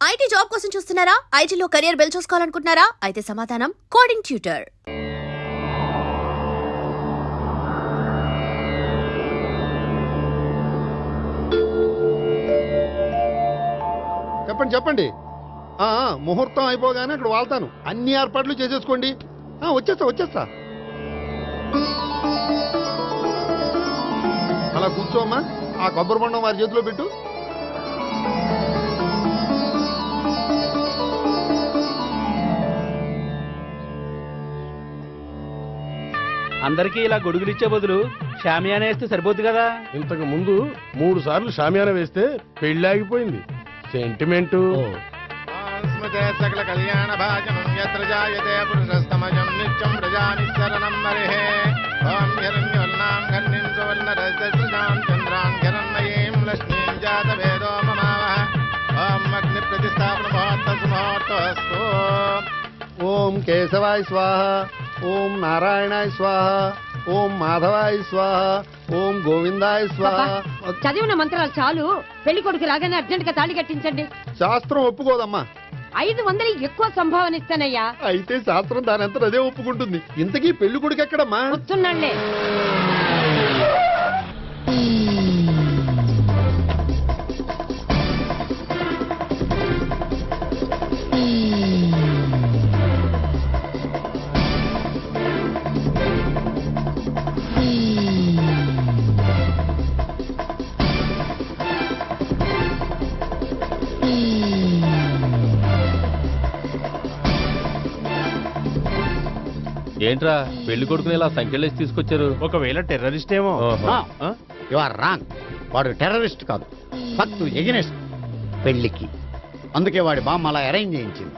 IT job కోసం చూస్తున్నారా? ఐటీలో కెరియర్ బిల్డ్ చూసుకోవాలనుకుంటున్నారా? అయితే సమాధానం కోడింగ్ ట్యూటర్. చెప్పండి చెప్పండి. ముహూర్తం అయిపోగానే అక్కడ వాళ్తాను. అన్ని ఏర్పాట్లు చేసేసుకోండి. వచ్చేస్తా. అలా కూర్చోమ్మా. ఆ కొబ్బరి బొండం వారి చేతిలో పెట్టు. అందరికీ ఇలా గొడుగులు ఇచ్చే బదులు షామియానా వేస్తే సరిపోద్ది కదా. ఇంతకు ముందు 3 సార్లు షామియానా వేస్తే పెళ్లి ఆగిపోయింది. సెంటిమెంటు. సకల కళ్యాణ భాజనం యత్ర జాయతే పురుషస్తమజం నిత్యం ప్రజానిశరణం మరిహే. ఓం హిరణ్యవర్ణాం ఘర్ణిం సువర్ణరజస్రజాం చంద్రాం హిరణ్మయీం లక్ష్మీం జాతవేదో మమావహ. ఓం అగ్ని ప్రతిష్టాపన ముహూర్తస్తు. ఓం కేశవాయ స్వాహ. ఓం నారాయణాయ స్వాహ. ఓం మాధవాయ స్వాహ. ఓం గోవిందాయ స్వాహ. చదివిన మంత్రాలు చాలు. పెళ్లి కొడుకు రాగానే అర్జెంట్ గా తాళి కట్టించండి. శాస్త్రం ఒప్పుకోదమ్మా. 500 ఎక్కువ సంభావన ఇస్తానయ్యా. అయితే శాస్త్రం దానంతా అదే ఒప్పుకుంటుంది. ఇంతకీ పెళ్లి కొడుకు ఎక్కడమ్మా? వస్తున్నాళ్లే. ఏంట్రా పెళ్లి కొడుకుని ఇలా సంఖ్యలేసి తీసుకొచ్చారు? ఒకవేళ టెర్రరిస్ట్ ఏమో. You are wrong. వాడు టెర్రరిస్ట్ కాదు, ఫక్తు ఎగనెస్ట్ పెళ్లికి. అందుకే వాడి బామ్మ అలా అరేంజ్ చేయించింది.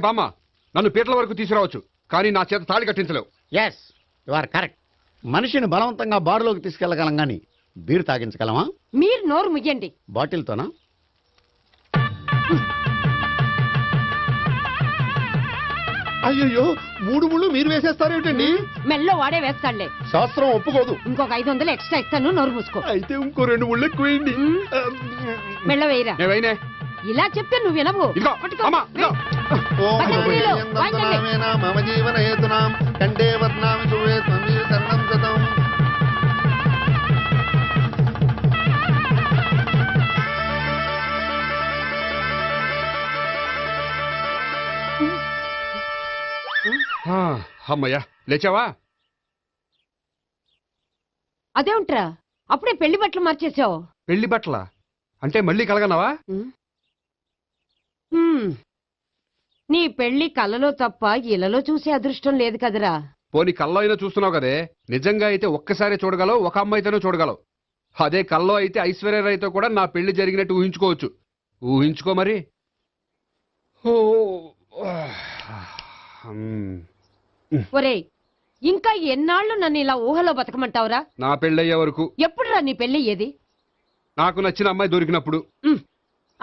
బామ్మ, నన్ను పీటల వరకు తీసుకురావచ్చు, కానీ నా చేత తాళి కట్టించలేవు. Yes, you are correct. మనిషిని బలవంతంగా బారులోకి తీసుకెళ్లగలం గాని బీరు తాగించగలమా? మీరు నోరు ముయ్యండి. బాటిల్తోనా? అయ్యో, 3 ముళ్ళు మీరు వేసేస్తారేమిటండి? మెల్లో వాడే వేస్తాడులే. శాస్త్రం ఒప్పుకోదు. ఇంకొక 500 ఎక్స్ట్రా ఇస్తాను. నోరు మూసుకో. అయితే ఇంకో 2 ముళ్ళు ఎక్కువేయండి. మెల్ల వేయరా. నేవైనే ఇలా చెప్తే నువ్వు వినవు. ఓం మమ జీవన హేతునాం కంటే వర్ణామి శుభే త్వమీయ శరణం శతం. అమ్మయ్యా, లేచావా? అదేంట్రా అప్పుడే పెళ్లి బట్టలు మార్చేసావు? పెళ్లి బట్టల అంటే మళ్ళీ కలగన్నావా? నీ పెళ్లి కలలో తప్ప ఇలలో చూసే అదృష్టం లేదు కదరా. పోనీ కల్లో అయినా చూస్తున్నావు కదే. నిజంగా అయితే ఒక్కసారి చూడగలవు, ఒక అమ్మాయితోనే చూడగలవు. అదే కల్లో అయితే ఐశ్వర్యరాయ్తో కూడా నా పెళ్లి జరిగినట్టు ఊహించుకోవచ్చు. ఊహించుకో మరి. ఒరేయ్, ఇంకా ఎన్నాళ్ళు నన్ను ఇలా ఊహలో బతకమంటావురా? నా పెళ్ళయ్యే వరకు. ఎప్పుడురా నీ పెళ్లి ఏది? నాకు నచ్చిన అమ్మాయి దొరికినప్పుడు.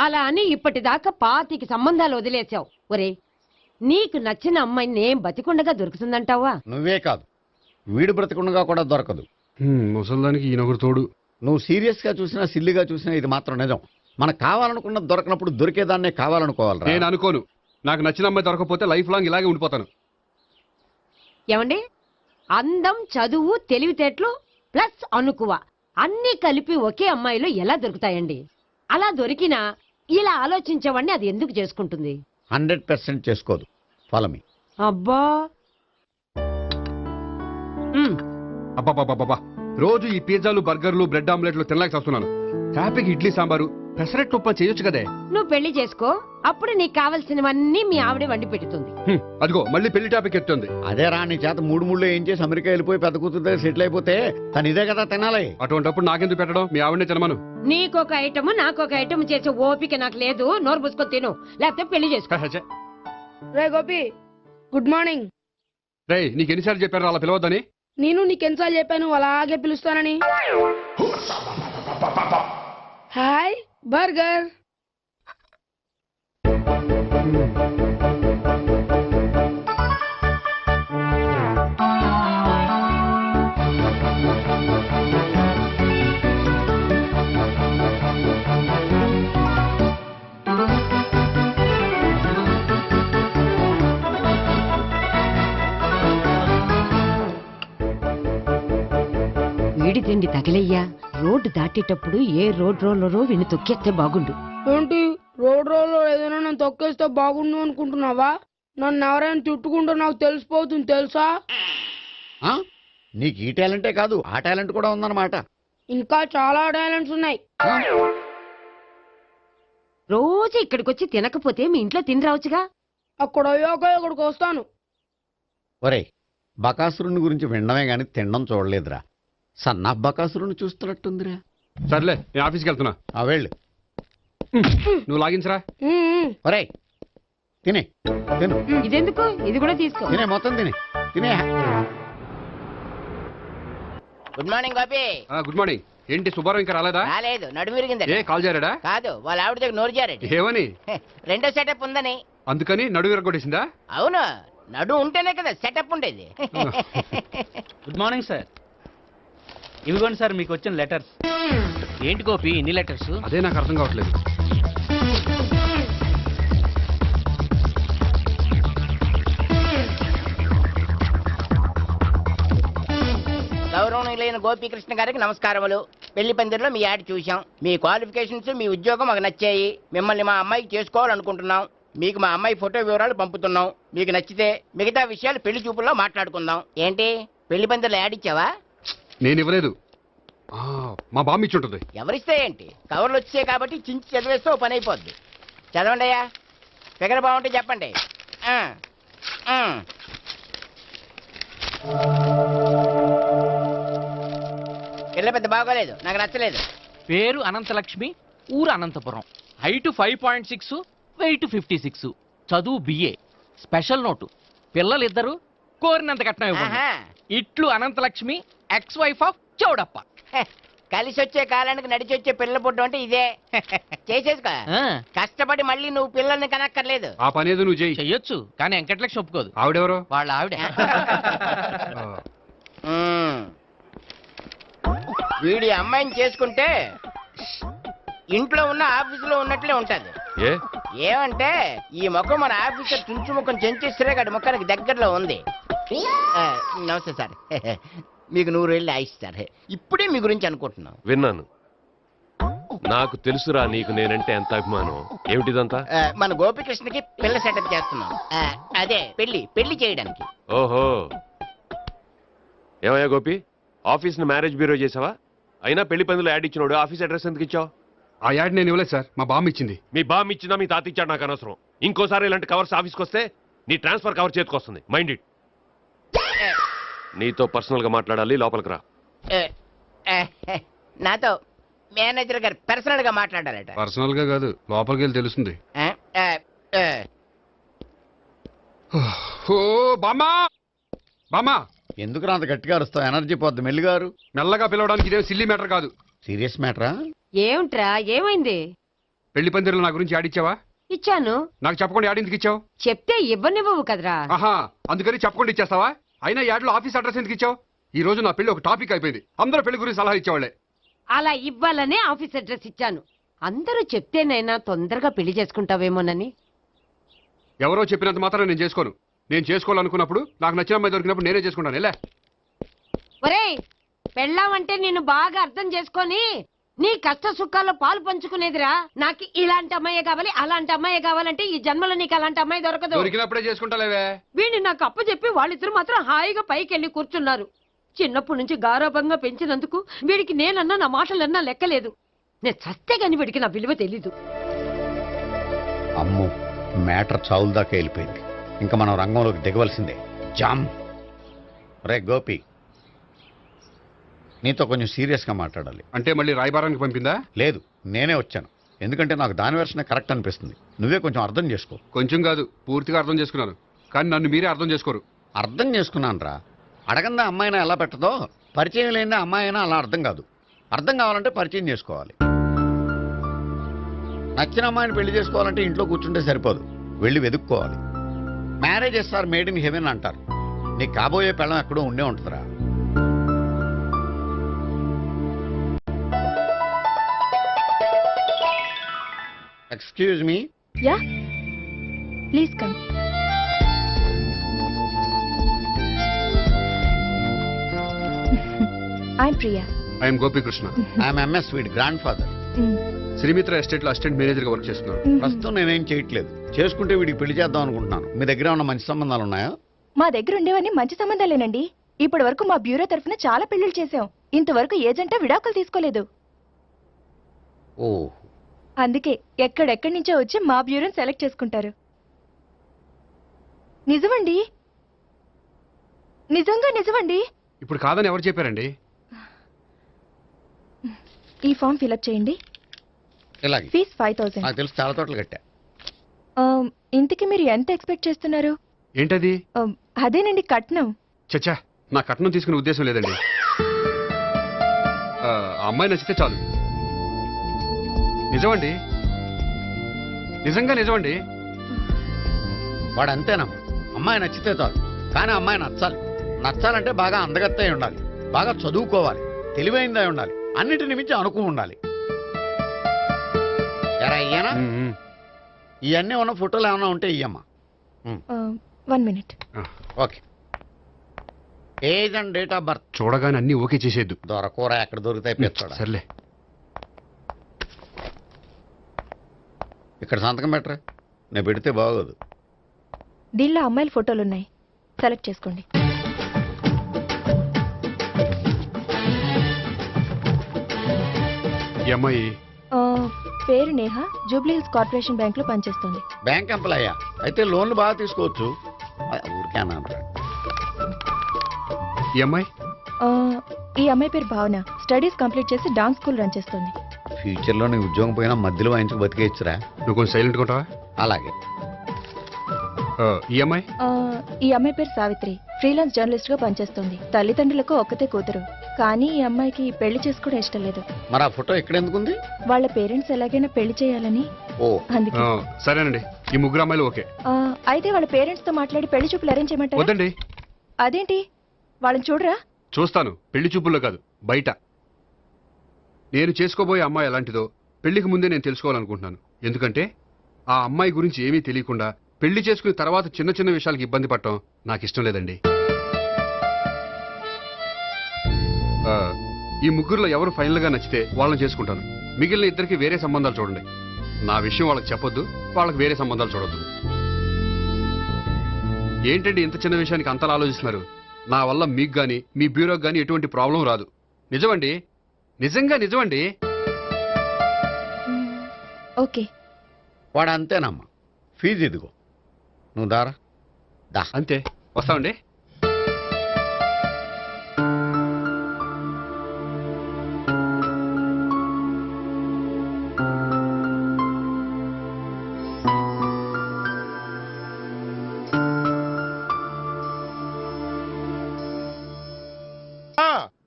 అలా అని ఇప్పటిదాకా 25 సంబంధాలు వదిలేసావు. ఒరే, నీకు నచ్చిన అమ్మాయి నేను బతికుండగా దొరుకుతుందంటావా? నువ్వే కాదు, వీడు బ్రతకుండగా కూడా దొరకదు. ముసల్దానికి ఈయనొకరు తోడు. నువ్వు సీరియస్ గా చూసినా సిల్లిగా చూసినా ఇది మాత్రం నిజం. మనకు కావాలనుకున్నది దొరకనప్పుడు దొరికేదాన్నే కావాలనుకోవాలి. నేను అనుకోను. నాకు నచ్చిన అమ్మాయి దొరకపోతే లైఫ్ లాంగ్ ఇలాగే ఉండిపోతాను. ఏమండి, అందం, చదువు, తెలివితేటలు ప్లస్ అనుకువ అన్నీ కలిపి ఒకే అమ్మాయిలో ఎలా దొరుకుతాయండి? అలా దొరికినా ఇలా ఆలోచించేవాడిని అది ఎందుకు చేసుకుంటుంది? 100% చేసుకోదు. Follow me. అబ్బా, అబ్బాబాబాబా, రోజు ఈ పిజ్జాలు, బర్గర్లు, బ్రెడ్ ఆమ్లెట్లు తినలేక వస్తున్నాను. హ్యాపీకి ఇడ్లీ సాంబారు, పెసరెట్ ఉప్మా చేయొచ్చు కదే. నువ్వు పెళ్లి చేసుకో, అప్పుడు నీకు కావలసినవన్నీ మీ ఆవిడే వండి పెడుతుంది. అదిగో మళ్ళీ పెళ్లి టాపిక్ ఎత్తుంది. అదే రా, నీ చేత 3 ముళ్ళు ఏం చేసి అమెరికా వెళ్ళిపోయి పెద్ద కూతురు సెటిల్ అయిపోతే తను ఇదే కదా తినాలి. అటువంటిప్పుడు నాకెందుకు పెట్టడం? మీ ఆవిడనే తినమను. నీకొక ఐటమ్ నాకొక ఐటమ్ చేసే ఓపిక నాకు లేదు. నోరు పుసుకొని తిను, లేకపోతే పెళ్లి చేసుకో. రే గోపి, గుడ్ మార్నింగ్. రే, నీకు ఎన్నిసార్లు చెప్పారు అలా పిలవద్దని? నేను నీకెన్నిసార్లు చెప్పాను అలాగే పిలుస్తానని? Hi burger. వేడి తిండి తగిలయ్యా. రోడ్డు దాటేటప్పుడు ఏ రోడ్ రోలరో విని తొక్కేస్తే బాగుండు. ఏంటి రోడ్ రోల్లో ఏదైనా నన్ను తొక్కేస్తే బాగుండు అనుకుంటున్నావా? నన్ను ఎవరైనా తిట్టుకుంటే నాకు తెలిసిపోతుంది తెలుసా? ఆ? నీకు ఈ టాలెంటే కాదు ఆ టాలెంట్ కూడా ఉందన్నమాట. ఇంకా చాలా టాలెంట్స్ ఉన్నాయి. రోజు ఇక్కడికొచ్చి తినకపోతే మీ ఇంట్లో తిని రావచ్చుగా. అక్కడ అయ్యాక ఇక్కడికి వస్తాను. ఒరే, బకాసురుని గురించి వినడమే గాని తినడం చూడలేదురా. సన్నా బకాసురుని చూస్తున్నట్టుందిరా. సర్లే నేను ఆఫీస్కి వెళ్తున్నా. ఆ వెళ్ళు. నువ్వు లాగించరా. ఒరే తినే తిను ఇదెందుకు? ఇది కూడా తీసుకో. తినే మొత్తం తినే. Good morning Bobby. Good morning. ఏంటి సుబ్బారావు ఇంకా రాలేదా? రాలేదు, నడుము విరిగింది. ఏ కాల్ చేరాడా? కాదు, వాళ్ళ ఆవిడ దగ్గర నోరు జారాడు. ఏమని? రెండో సెటప్ ఉందని. అందుకని నడువు విరగొట్టేసిందా? అవును, నడు ఉంటేనే కదా సెటప్ ఉండేది. Good morning sir. ఇవిగోండి సార్ మీకు వచ్చిన లెటర్స్. ఏంటి గోపి ఇన్ని లెటర్స్? అదే నాకు అర్థం కావట్లేదు. గౌరవనీయులైన గోపీకృష్ణ గారికి నమస్కారములు. పెళ్లి పందిరిలో మీ యాడ్ చూశాం. మీ క్వాలిఫికేషన్స్, మీ ఉద్యోగం మాకు నచ్చాయి. మిమ్మల్ని మా అమ్మాయికి చేసుకోవాలనుకుంటున్నాం. మీకు మా అమ్మాయి ఫోటో వివరాలు పంపుతున్నాం. మీకు నచ్చితే మిగతా విషయాలు పెళ్లి చూపుల్లో మాట్లాడుకుందాం. ఏంటి పెళ్లి పందిరిలో యాడ్ ఇచ్చావా? నేను ఇవ్వలేదు. మా బామ్మ ఇచ్చి ఉంటుంది. ఎవరిస్తే ఏంటి, కవర్లు వచ్చాయి కాబట్టి చించి చదివేస్తే ఓ పని అయిపోద్ది. చదవండి అయ్యా. ఫిగర్ బాగుంటే చెప్పండి. పిల్ల పెద్ద బాగోలేదు, నాకు నచ్చలేదు. పేరు అనంతలక్ష్మి, ఊరు అనంతపురం, హైట్ 5.6, వెయిట్ 56, చదువు బిఏ, స్పెషల్ నోటు పిల్లలిద్దరు కోరినంత కట్నం ఇవ్వండి. ఆహా. ఇట్లు Anantalakshmi, ex wife of Chowdappa. హె, కలిసి వచ్చే కాలానికి నడిచి వచ్చే పిల్ల పుట్టు అంటే ఇదే. చేసేసుకో. ఆ, కష్టపడి మళ్ళీ నువ్వు పిల్లల్ని కనక్కర్లేదు. ఆ పని ఏదో నువ్వు చెయ్యి. చెయ్యొచ్చు కానీ వెంకటలక్ష్మి ఒప్పుకోదు. ఆవిడెవరో? వాళ్ళ ఆవిడ. వీడి అమ్మాయిని చేసుకుంటే ఇంట్లో ఉన్న ఆఫీసులో ఉన్నట్లే ఉంటది. ఏమంటే ఈ ముఖం మన ఆఫీసర్ చుంచు ముఖం చెంచేశ్వరే గారి ముఖానికి దగ్గరలో ఉంది. నమస్తే సార్. మీకు 100 ఏళ్ళు ఆయుష్ సార్. ఇప్పుడే మీ గురించి అనుకుంటున్నాం. విన్నాను. నాకు తెలుసురా నీకు నేనంటే ఎంత అభిమానం. ఏమిటిదంతా? మన గోపికృష్ణకి పిల్ల సెటప్ చేస్తున్నాం. అదే పెళ్లి చేయడానికి. ఓహో, ఏమయ్యా గోపి, ఆఫీస్ ని మ్యారేజ్ బ్యూరో చేసావా? అయినా పెళ్లి పందులు యాడ్ ఇచ్చినోడు ఆఫీస్ అడ్రస్ ఎందుకు ఇచ్చావు? ఆ యాడ్ నేను ఇవ్వలేదు సార్, మా బామ్మ ఇచ్చింది. మీ బామ్ ఇచ్చిందా మీ తాత ఇచ్చాడు నాకు అనవసరం. ఇంకోసారి ఇలాంటి కవర్స్ ఆఫీస్కి వస్తే నీ ట్రాన్స్ఫర్ కవర్ చేతికి వస్తుంది. Mind it. నీతో పర్సనల్ గా మాట్లాడాలి, లోపలికి రా. నాతో మేనేజర్ గారు పర్సనల్ గా మాట్లాడాలట. పర్సనల్ గా కాదు, లోపలికి వెళ్ళి తెలుస్తుంది. ఓ బామ్మా, బామ్మా ఎందుకు అంత గట్టిగా అరుస్తావు? ఎనర్జీ పోద్ది. మెల్లిగారు. మెల్లగా పిలవడానికి ఇదేం సిల్లీ మ్యాటర్ కాదు. సీరియస్ మ్యాటరా? ఏమిట్రా, ఏమైంది? పెళ్లి పందిరిలో నా గురించి యాడ్ ఇచ్చావా? ఇచ్చాను. నాకు చెప్పకుండా యాడ్ ఎందుకు ఇచ్చావు? చెప్తే ఇవ్వనివ్వవు కదరా. ఆహా, అందుకని చెప్పకుండా ఇచ్చేస్తావా? అయినా యాడ్లో ఆఫీస్ అడ్రస్ ఎందుకు ఇచ్చావు? ఈ రోజు నా పెళ్లి ఒక టాపిక్ అయిపోయింది. అందరూ పెళ్లి గురించి సలహా ఇచ్చేవాళ్లే. అలా ఇవ్వాలనే ఆఫీస్ అడ్రస్ ఇచ్చాను. అందరూ చెప్తేనైనా తొందరగా పెళ్లి చేసుకుంటావేమోనని. ఎవరో చెప్పినంత మాత్రం నేను చేసుకోను. నేను చేసుకోవాలనుకున్నప్పుడు, నాకు నచ్చిన అమ్మాయి దొరికినప్పుడు నేనే చేసుకుంటాను. ఎలా? ఒరేయ్, పెళ్ళామంటే నిన్ను బాగా అర్థం చేసుకొని నీ కష్ట సుఖాల్లో పాలు పంచుకునేదిరా. నాకు ఇలాంటి అమ్మాయి కావాలి, అలాంటి అమ్మాయి కావాలంటే ఈ జన్మలో నీకు అలాంటి అమ్మాయి దొరకదు. దొరికినప్పుడే చేసుకుంటాలేవే. వీడిని నాకు అప్పచెప్పి వాళ్ళిద్దరు మాత్రం హాయిగా పైకి వెళ్ళి కూర్చున్నారు. చిన్నప్పటి నుంచి గారాభంగా పెంచినందుకు వీడికి నేనన్నా నా మాటలన్నా లెక్కలేదు. నేను చస్తే గాని వీడికి నా విలువ తెలీదు. అమ్ము, మ్యాటర్ చావుల దాకా వెళ్ళిపోయింది. ఇంకా మనం రంగంలోకి దిగవలసిందే. జామ్. రే గోపి, నీతో కొంచెం సీరియస్గా మాట్లాడాలి. అంటే మళ్ళీ రాయబారానికి పంపిందా? లేదు, నేనే వచ్చాను. ఎందుకంటే నాకు దాని వెర్షనే కరెక్ట్ అనిపిస్తుంది. నువ్వే కొంచెం అర్థం చేసుకో. కొంచెం కాదు, పూర్తిగా అర్థం చేసుకున్నాను. కానీ నన్ను మీరే అర్థం చేసుకోరు. అర్థం చేసుకున్నాను రా. అడగందా అమ్మాయినా ఎలా పెట్టదో, పరిచయం లేని అమ్మాయి అయినా అలా అర్థం కాదు. అర్థం కావాలంటే పరిచయం చేసుకోవాలి. నచ్చిన అమ్మాయిని పెళ్లి చేసుకోవాలంటే ఇంట్లో కూర్చుంటే సరిపోదు, వెళ్ళి వెతుక్కోవాలి. Marriages are made in heaven అంటారు. నీ కాబోయే పెళ్ళం ఎక్కడో ఉండే ఉంటుందిరా. Excuse me. Yeah, please come. I'm Priya. I'm Gopikrishna. I'm MS వీడి గ్రాండ్ ఫాదర్. శ్రీమిత్ర ఎస్టేట్ లో అసిస్టెంట్ మేనేజర్ గా వర్క్ చేస్తున్నాను. ప్రస్తుతం నేనేం చేయట్లేదు. చేసుకుంటే వీడికి పెళ్లి చేద్దాం అనుకుంటున్నాను. మీ దగ్గర ఉన్న మంచి సంబంధాలు ఉన్నాయా? మా దగ్గర ఉండేవన్నీ మంచి సంబంధాలేనండి. ఇప్పటి వరకు మా బ్యూరో తరఫున చాలా పెళ్లిళ్ళు చేశాం. ఇంతవరకు ఏజెంట విడాకులు తీసుకోలేదు. ఓ, అందుకే ఎక్కడెక్కడి నుంచో వచ్చి మా బ్యూరోని సెలెక్ట్ చేసుకుంటారు. నిజమండి, నిజంగా నిజమండి. ఇప్పుడు కాదని ఎవరు చెప్పారండి? ఈ ఫామ్ ఫిలప్ చేయండి. ఇలాగే. ఫీజ్ 5000. నాకు తెలుసు, చాలా తోటలు కట్టా. ఇంతకి మీరు ఎంత ఎక్స్పెక్ట్ చేస్తున్నారు? ఏంటది? అదేనండి కట్నం. చచ్చా, నా కట్నం తీసుకునే ఉద్దేశం లేదండి. ఆ అమ్మాయి నచ్చితే చాలు. నిజమండి, నిజంగా నిజమండి. వాడు అంతేనమ్మా. అమ్మాయి నచ్చితే చాలు, కానీ అమ్మాయి నచ్చాలి. నచ్చాలంటే బాగా అందగత్తై ఉండాలి, బాగా చదువుకోవాలి, తెలివైందై ఉండాలి, అన్నిటిని మించి అనుకుని ఉండాలి. ఎరా ఇయ్యనా? ఇవన్నీ ఉన్న ఫోటోలు ఏమైనా ఉంటే ఇయ్యమ్మా. 1 minute. Okay. Age and date of birth చూడగానే అన్ని ఓకే చేసేద్దు. దొరకూర ఎక్కడ దొరుకుతాయి పెంచాడు. సర్లే. ఇక్కడ సంతకం పెట్టరా, నేను పెడితే బాగోదు. దీనిలో అమ్మాయిల ఫోటోలున్నాయి, సెలెక్ట్ చేసుకోండి. ఈ అమ్మాయి పేరు Neha, Jubilee hills corporation bank లో పనిచేస్తుంది. బ్యాంక్ ఎంప్లాయా? అయితే లోన్లు బాగా తీసుకోవచ్చు. ఊరికే అన్నాను. ఈ అమ్మాయి ఈ అమ్మాయి పేరు భావన, స్టడీస్ కంప్లీట్ చేసి డాన్స్ స్కూల్ రన్ చేస్తుంది. ఫ్యూచర్లో నీ ఉద్యోగం పోయినా మధ్యలో వాయించుకు బతికేయచ్చురా. నువ్వు కొంచెం సైలెంట్ ఉంటావా? అలాగే. ఈ అమ్మాయి ఈ అమ్మాయి పేరు సావిత్రి, ఫ్రీలాన్స్ జర్నలిస్ట్ గా పనిచేస్తుంది. తల్లిదండ్రులకు ఒక్కతే కూతురు, కానీ ఈ అమ్మాయికి పెళ్లి చేసుకోవడం ఇష్టం లేదు. మరి ఆ ఫోటో ఎక్కడ ఎందుకుంది? వాళ్ళ పేరెంట్స్ ఎలాగైనా పెళ్లి చేయాలని. ఓ, అందుకే. సరేనండి, ఈ ముగ్గురు అమ్మాయిలు ఓకే. అయితే వాళ్ళ పేరెంట్స్ తో మాట్లాడి పెళ్లి చూపులు అరేంజ్ చేయమంటారా? వద్దండి. అదేంటి? వాళ్ళని చూడరా? చూస్తాను, పెళ్లి చూపుల్లో కాదు, బయట. నేను చేసుకోబోయే అమ్మాయి ఎలాంటిదో పెళ్లికి ముందే నేను తెలుసుకోవాలనుకుంటున్నాను. ఎందుకంటే ఆ అమ్మాయి గురించి ఏమీ తెలియకుండా పెళ్లి చేసుకున్న తర్వాత చిన్న చిన్న విషయాలకు ఇబ్బంది పడటం నాకు ఇష్టం లేదండి. ఈ ముగ్గురులో ఎవరు ఫైనల్ గా నచ్చితే వాళ్ళని చేసుకుంటాను. మిగిలిన ఇద్దరికి వేరే సంబంధాలు చూడండి. నా విషయం వాళ్ళకి చెప్పొద్దు, వాళ్ళకి వేరే సంబంధాలు చూడొద్దు. ఏంటండి ఇంత చిన్న విషయానికి అంతలా ఆలోచిస్తున్నారు? నా వల్ల మీకు గాని మీ బ్యూరోకి గాని ఎటువంటి ప్రాబ్లం రాదు. నిజమండి, నిజంగా నిజమండి. ఓకే. వాడు అంతేనమ్మా. ఫీజు ఇదిగో, నువ్వు దారా. దా. అంతే, వస్తామండి.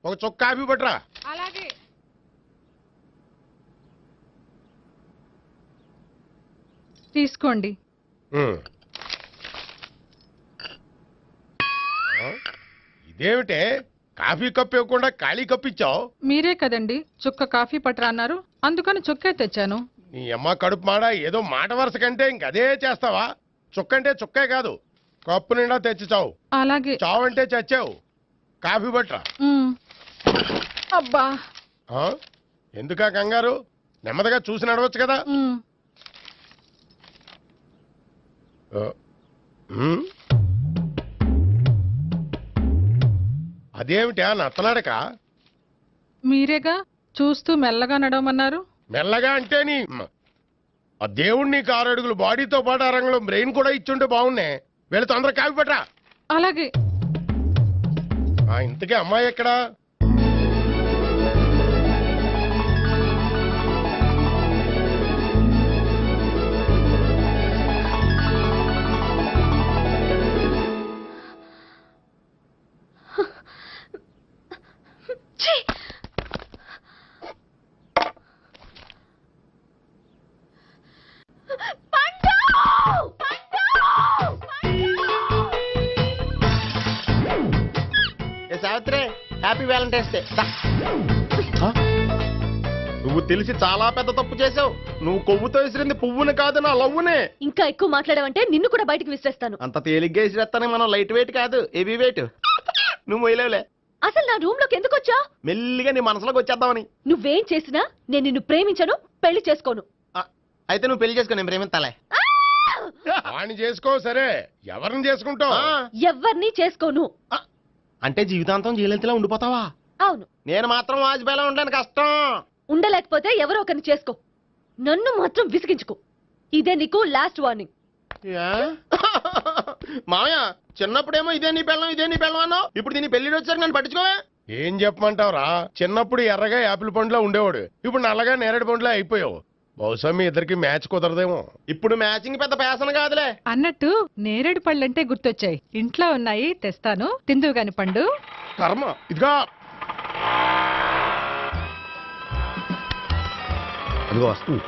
ఒక చొక్క కాఫీ పట్టరా. అలాగే. తీసుకోండి. ఇదేమిటే కాఫీ కప్ ఇవ్వకుండా ఖాళీ కప్ ఇచ్చావు? మీరే కదండి చుక్క కాఫీ పట్టరా అన్నారు, అందుకని చుక్కే తెచ్చాను. నీ అమ్మ కడుపు మాడ, ఏదో మాట వరుస కంటే ఇంకదే చేస్తావా? చుక్కంటే చుక్కే కాదు, కప్పు నిండా తెచ్చి చావు. అలాగే. చావు అంటే చచ్చావు. కాఫీ పట్టరా. అబ్బా, ఎందుకా కంగారు? నెమ్మదిగా చూసి నడవచ్చు కదా. అదేమిటా నత్తనాడక? మీరేగా చూస్తూ మెల్లగా నడవమన్నారు. మెల్లగా అంటే నీ ఆ దేవుడు నీకు 6 అడుగులు బాడీతో పాటు ఆ రంగంలో బ్రెయిన్ కూడా ఇచ్చుంటే బాగున్నాయి. వీళ్ళు తొందర కాఫీ పట్టరా. అలాగే. ఇంతకీ అమ్మాయి ఎక్కడా? Savitri, happy Valentine's day. నువ్వు తెలిసి చాలా పెద్ద తప్పు చేసావు. నువ్వు కొవ్వుతో విసిరింది పువ్వుని కాదు, నా లవ్వునే. ఇంకా ఎక్కువ మాట్లాడమంటే నిన్ను కూడా బయటికి విసిరేస్తాను. అంత తేలిగ్గా విసిరేస్తానే, మనం లైట్ వెయిట్ కాదు, హెవీ వెయిట్. నువ్వు మొయ్యలేవులే. అసలు నా రూమ్ లోకి ఎందుకు వచ్చా? మెల్లిగా నీ మనసులోకి వచ్చేద్దామని. నువ్వేం చేసినా నేను నిన్ను ప్రేమించను, పెళ్లి చేసుకోను. అయితే నువ్వు పెళ్లి చేసుకో, నేను ప్రేమిస్తాలే. వాణ్ణి చేసుకో సరే, ఎవరిని చేసుకుంటావు? ఎవ్వరిని చేసుకోను. అంటే జీవితాంతం జయలలితలా ఉండిపోతావా? అవును. నేను మాత్రం వాజ్పేయిలా ఉండడానికి కష్టం. ఉండలేకపోతే ఎవరో ఒకరిని చేసుకో, నన్ను మాత్రం విసిగించుకో. ఇదే నీకు లాస్ట్ వార్నింగ్. మామయ్య, చిన్నప్పుడేమో ఇదే నీ పెళ్ళం అన్నావు, ఇప్పుడు దీని పెళ్లి వచ్చాక నన్ను పట్టించుకోవే. ఏం చెప్పమంటావురా? చిన్నప్పుడు ఎర్రగా యాపిల్ పండులో ఉండేవాడు, ఇప్పుడు నల్లగా నేరేడు పండులో అయిపోయావు. బహుశా మీ ఇద్దరికి మ్యాచ్ కుదరదేమో. ఇప్పుడు మ్యాచింగ్ పెద్ద పేసన కాదులే. అన్నట్టు నేరేడు పళ్ళంటే గుర్తొచ్చాయి. ఇంట్లో ఉన్నాయి, తెస్తాను, తిందువు గాని పండు. కర్మ. ఇదిగా అదిగో వస్తుంది.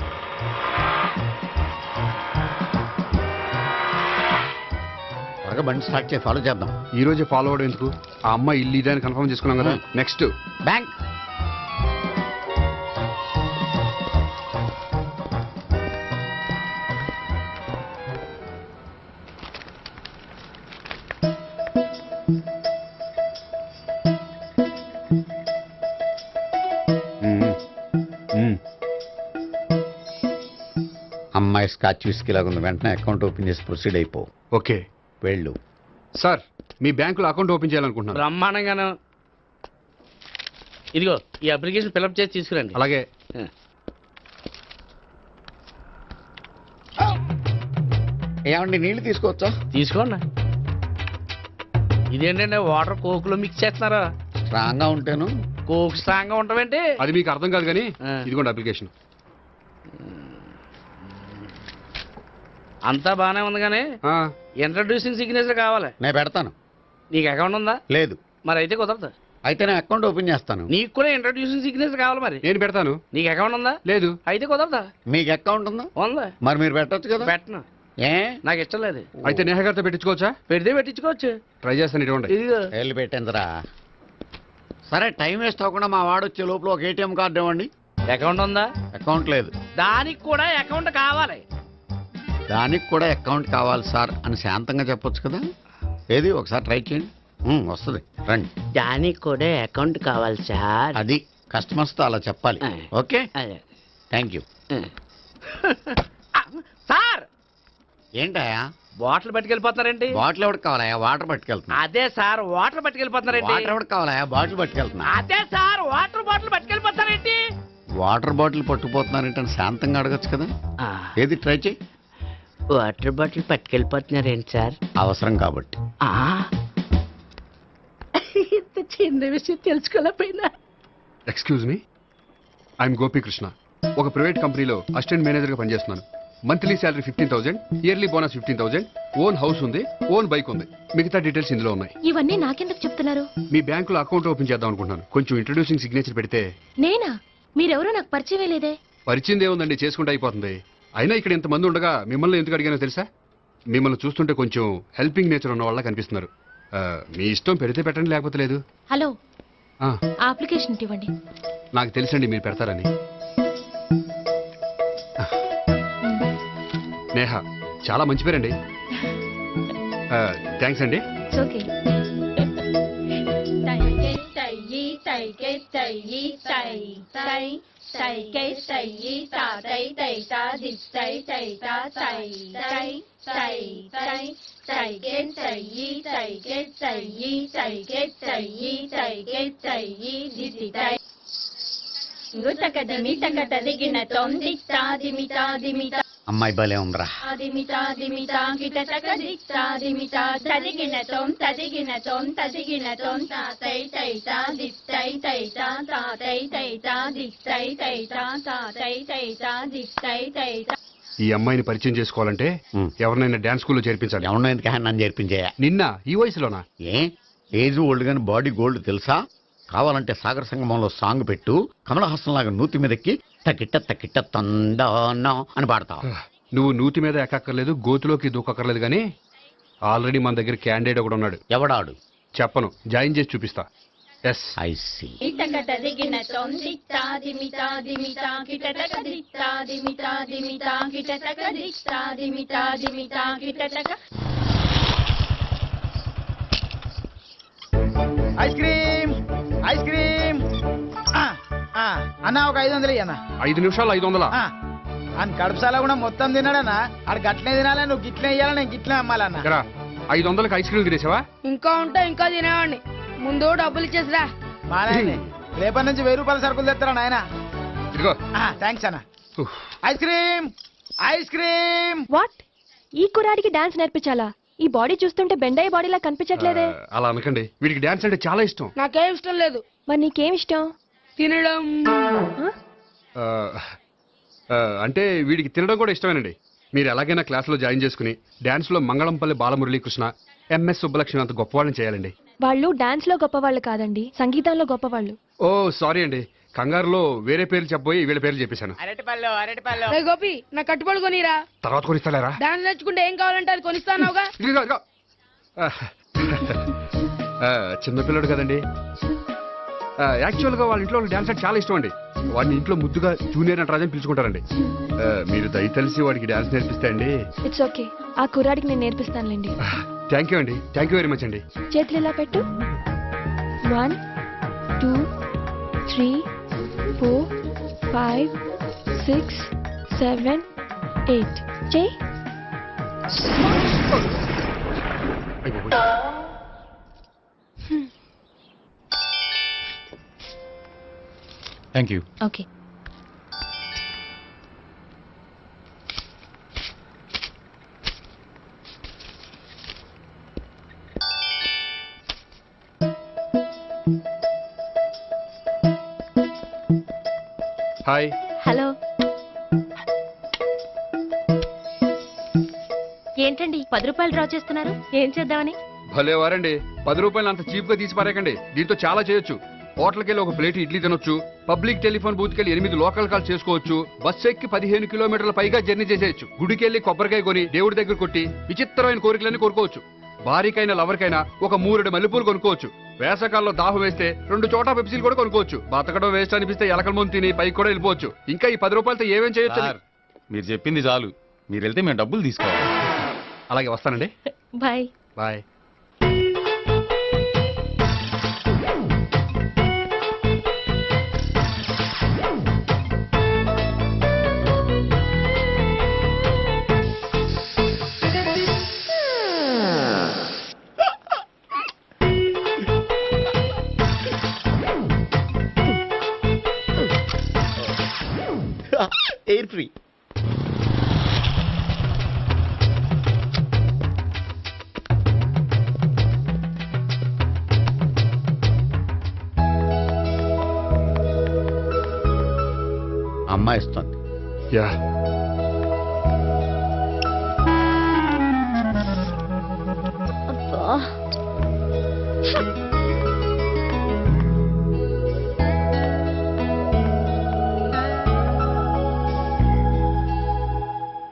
త్వరగా బండి స్టార్ట్ చేసి ఫాలో చేద్దాం. ఈ రోజే ఫాలో అవడం ఎందుకు? ఆ అమ్మాయి ఇల్లు ఇదే అని కన్ఫర్మ్ చేసుకున్నాం కదా. Next bank. అమ్మాయి స్కాచ్ విస్కీ లాగా ఉంది. వెంటనే అకౌంట్ ఓపెన్ చేసి ప్రొసీడ్ అయిపో. ఓకే వెళ్ళు. సార్, మీ బ్యాంకులో అకౌంట్ ఓపెన్ చేయాలనుకుంటున్నాను. బ్రహ్మాండంగాను. ఇదిగో ఈ అప్లికేషన్ ఫిల్అప్ చేసి తీసుకురండి. అలాగే. ఏమండి, నీళ్లు తీసుకోవచ్చా? తీసుకోండి. ఇదేంటంటే వాటర్ కోక్ లో మిక్స్ చేస్తున్నారా? స్ట్రాంగ్ గా ఉంటేను. కోక్ స్ట్రాంగ్ గా ఉంటావేంటి? అది మీకు అర్థం కాదు కానీ ఇదిగోండి అప్లికేషన్. అంతా బానే ఉంది కానీ ఇంట్రడ్యూసింగ్ సిగ్నేచర్ కావాలి. నేను పెడతాను. నీకు అకౌంట్ ఉందా? లేదు. మరి అయితే కుదరదు. అయితే నేను అకౌంట్ ఓపెన్ చేస్తాను. నీకు కూడా ఇంట్రడ్యూసింగ్ సిగ్నేచర్ కావాలి. మరి నేను పెడతాను. నీకు అకౌంట్ ఉందా? లేదు. అయితే కుదరదా? మీకు అకౌంట్ ఉందా? ఉందా? మరి మీరు పెట్టొచ్చు కదా. పెట్టను. ఏ? నాకు ఇష్టం లేదు. అయితే నేహ గారితో పెట్టించుకోవచ్చా? పెడితే పెట్టించుకోవచ్చు. ట్రై చేస్తాను. ఇటువంటి వెళ్ళి పెట్టేందురా. సరే, టైం వేస్ట్ అవ్వకుండా మా వాడు వచ్చే లోపల ఒక ఏటీఎం కార్డు ఇవ్వండి. అకౌంట్ ఉందా? అకౌంట్ లేదు. దానికి కూడా అకౌంట్ కావాలి. దానికి కూడా అకౌంట్ కావాలి సార్ అని శాంతంగా చెప్పొచ్చు కదా. ఏది ఒకసారి ట్రై చేయండి. వస్తుంది, రండి. దానికి కూడా అకౌంట్ కావాలి సార్. అది కస్టమర్స్ తో అలా చెప్పాలి. Okay, thank you. సార్, ఏంటయా బాటిల్ పట్టుకెళ్ళిపోతున్నారేంటి? బాటిల్ ఎవరికి కావాలయా? వాటర్ పట్టుకెళ్తున్నా. అదే సార్, వాటర్ పట్టుకెళ్ళిపోతున్నారేంటి? వాటర్ ఎవరికి కావాలయా? బాటిల్ పట్టుకెళ్తున్నా. అదే సార్, వాటర్ బాటిల్ పట్టుకెళ్ళిపోతారేంటి? వాటర్ బాటిల్ పట్టుకుపోతున్నారంటే శాంతంగా అడగచ్చు కదా. ఏది ట్రై చేయి. వాటర్ బాటిల్ పట్టుకెళ్ళిపోతున్నారేంటి సార్? అవసరం కాబట్టి. ఇంత చిన్న విషయం తెలుసుకోలేకపోయినా. Excuse me, I'm Gopikrishna. ఒక ప్రైవేట్ కంపెనీలో అసిస్టెంట్ మేనేజర్ గా పనిచేస్తున్నాను. Monthly salary 15,000, yearly bonus 15,000, own house ఉంది, ఓన్ బైక్ ఉంది. మిగతా డీటెయిల్స్ ఇందులో ఉన్నాయి. ఇవన్నీ నాకెందుకు చెప్తున్నారు? మీ బ్యాంకులో అకౌంట్ ఓపెన్ చేద్దాం అనుకుంటున్నాను. కొంచెం ఇంట్రడ్యూసింగ్ సిగ్నేచర్ పెడితే. నేనా? మీరెవరో నాకు పరిచయం లేదే. పరిచయం ఏముందండి, చేసుకుంటే అయిపోతుంది. అయినా ఇక్కడ ఇంతమంది ఉండగా మిమ్మల్ని ఎందుకు అడిగానో తెలుసా? మిమ్మల్ని చూస్తుంటే కొంచెం హెల్పింగ్ నేచర్ ఉన్న వాళ్ళ కనిపిస్తున్నారు. మీ ఇష్టం, పెడితే పెట్టండి, లేకపోతే లేదు. హలో, అప్లికేషన్ ఇవ్వండి. నాకు తెలుసండి మీరు పెడతారని. నేహ, చాలా మంచి పేరండి. థ్యాంక్స్ అండి. అమ్మాయి భలే ఉందిరా. ఈ అమ్మాయిని పరిచయం చేసుకోవాలంటే ఎవరినైనా డాన్స్ స్కూల్లో చేర్పించాలి. ఎవరినైనా నన్ను చేర్పించేయా? నిన్న ఈ వయసులోనా? ఏజ్ ఓల్డ్ గాని బాడీ గోల్డ్ తెలుసా? కావాలంటే సాగర సంగమంలో సాంగ్ పెట్టు, కమలహాసం లాగా నూతి మీదకి తకిట్ట తకిట్ట తందానా అని పాడతావు. నువ్వు నూతి మీద ఎక్కక్కర్లేదు, గోతులోకి దూకక్కర్లేదు, కానీ ఆల్రెడీ మన దగ్గర క్యాండిడేట్ ఒకడు ఉన్నాడు. ఎవడాడు? చెప్పను, జాయిన్ చేసి చూపిస్తా. Yes, I see. Ice cream. అన్న ఒక 500 అన్న 5 నిమిషాలు 500. అని కడుపుసాల కూడా మొత్తం తిన్నాడన్నా ఆడు గట్లే తినాలి నువ్వు గిట్లే ఇయ్యాలి నేను గిట్లే అమ్మాలన్న 500కి ఐస్ క్రీమ్ తినేసావా? ఇంకా ఉంటే ఇంకా తినేవాడిని. ముందు డబ్బులు ఇచ్చేసిరా. మా నాయనే రేపటి నుంచి 1000 రూపాయల సరుకులు తెస్తారా నాయన. ఇదిగో. థ్యాంక్స్ అన్న. Ice cream ice cream. What? ఈ కుర్రాడికి డాన్స్ నేర్పించాలా? ఈ బాడీ చూస్తుంటే బెండయ్య బాడీలా కనిపించట్లేదే. అలా అనకండి, వీడికి డాన్స్ అంటే చాలా ఇష్టం. నాకేం ఇష్టం లేదు. మరి నీకేం ఇష్టం? తినడం. అంటే వీడికి తినడం కూడా ఇష్టమేనండి. మీరు ఎలాగైనా క్లాస్లో జాయిన్ చేసుకుని డాన్స్లో మంగళంపల్లి బాలమురళీకృష్ణ, ఎంఎస్ సుబ్బలక్ష్మి అంత గొప్పవాళ్ళని చేయాలండి. వాళ్ళు డాన్స్ లో గొప్పవాళ్ళు కాదండి, సంగీతంలో గొప్పవాళ్ళు. ఓ సారీ అండి, కంగారులో వేరే పేర్లు చెప్పబోయి వీళ్ళ పేర్లు చెప్పేశాను. రే గోపి, నా కట్టుబడి కొనిరా. తర్వాత కొనిస్తారా? డాన్స్ నేర్చుకుంటే ఏం కావాలంటే అది కొనిస్తానావుగా. చిన్నపిల్లడు కదండి. యాక్చువల్గా వాళ్ళ ఇంట్లో డాన్స్ అంటే చాలా ఇష్టం అండి. వాడిని ఇంట్లో ముద్దుగా జూనియర్ నటరాజు అని పిలుచుకుంటారండి. మీరు దయతలిసి వాడికి డాన్స్ నేర్పిస్తే అండి. ఇట్స్ ఓకే, ఆ కుర్రాడికి నేను నేర్పిస్తానులేండి. థ్యాంక్ యూ అండి, థ్యాంక్ యూ వెరీ మచ్ అండి. చేతులు ఇలా పెట్టు. 1 2 3 4 5 6 7 8 చెయ్యి. Thank you. Okay. Hi. Hello. ఏంటండి 10 రూపాయలు డ్రా చేస్తున్నారు? ఏం చేద్దామని? భలే వారండి, 10 రూపాయలు అంత చీప్ గా తీసి పారేకండి. దీంతో చాలా చేయొచ్చు. హోటల్కి వెళ్ళి ఒక ప్లేట్ ఇడ్లీ తినొచ్చు, పబ్లిక్ టెలిఫోన్ బూత్కి వెళ్ళి 8 లోకల్ కాల్ చేసుకోవచ్చు, బస్సు ఎక్కి 15 కిలోమీటర్ల పైగా జర్నీ చేసేయచ్చు, గుడికి వెళ్ళి కొబ్బరికాయ కొని దేవుడి దగ్గర కొట్టి విచిత్రమైన కోరికలన్నీ కోరుకోవచ్చు, భార్యకైనా లవర్కైనా ఒక 3 మల్లెపూలు కొనుక్కోవచ్చు, వేసవకాలంలో దాహం వేస్తే 2 చోటా పెప్సీలు కూడా కొనుక్కోవచ్చు, బతకడం వేస్ట్ అనిపిస్తే ఎలకల ముందు తిని పైకి కూడా వెళ్ళిపోవచ్చు. ఇంకా ఈ 10 రూపాయలతో ఏమేం చేయొచ్చు? మీరు చెప్పింది చాలు, మీరు వెళ్తే మేము డబ్బులు తీసుకోవాలి. అలాగే వస్తానండి. బాయ్. బాయ్. Air free. అమ్మాయి ఇస్తుంది. యా.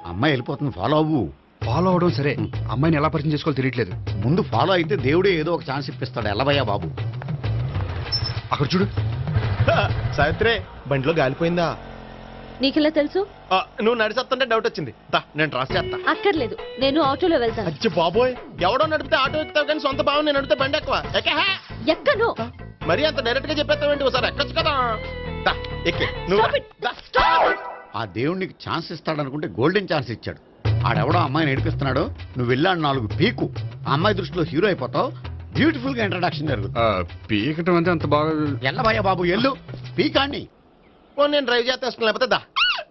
అమ్మాయి వెళ్ళిపోతుంది, ఫాలో అవ్వు. ఫాలో అవడం సరే, అమ్మాయిని ఎలా పరిచయం చేసుకోవాలో తెలియట్లేదు. ముందు ఫాలో అయితే దేవుడే ఏదో ఒక ఛాన్స్ ఇప్పిస్తాడు. ఎల్లవయ్యా బాబు. అక్కడ చూడు. సావిత్రి, బండిలో గాలిపోయిందా? నీకెలా తెలుసు? నువ్వు నడిచేస్తుంటే డౌట్ వచ్చింది. నేను ట్రాస్ చేస్తా. అక్కర్లేదు, నేను ఆటోలో వెళ్తాను. అచ్చి బాబోయ్, ఎవడో నడిపితే ఆటో ఎక్కుతావు కానీ సొంత భావం నేను నడిపితే బండి ఎక్కువ. ఎక్కను. మరి అంత డైరెక్ట్ గా చెప్పేస్తావేంటి? ఒకసారి ఎక్కొచ్చు కదా. ఎక్కి నువ్వు. ఆ దేవుడికి ఛాన్స్ ఇస్తాడనుకుంటే గోల్డెన్ ఛాన్స్ ఇచ్చాడు. ఆడెవడో అమ్మాయిని ఏడిపిస్తున్నాడు, నువ్వు వెళ్ళాడు 4 పీకు. ఆ అమ్మాయి దృష్టిలో హీరో అయిపోతావు. బ్యూటిఫుల్ గా ఇంట్రడక్షన్ జరుగుతుంది. పీకటం అంటే అంత బాగా. ఎల్లబయ్యా బాబు, ఎల్లు పీకాన్ని. నేను డ్రైవ్ చేస్తాను, లేకపోతే దా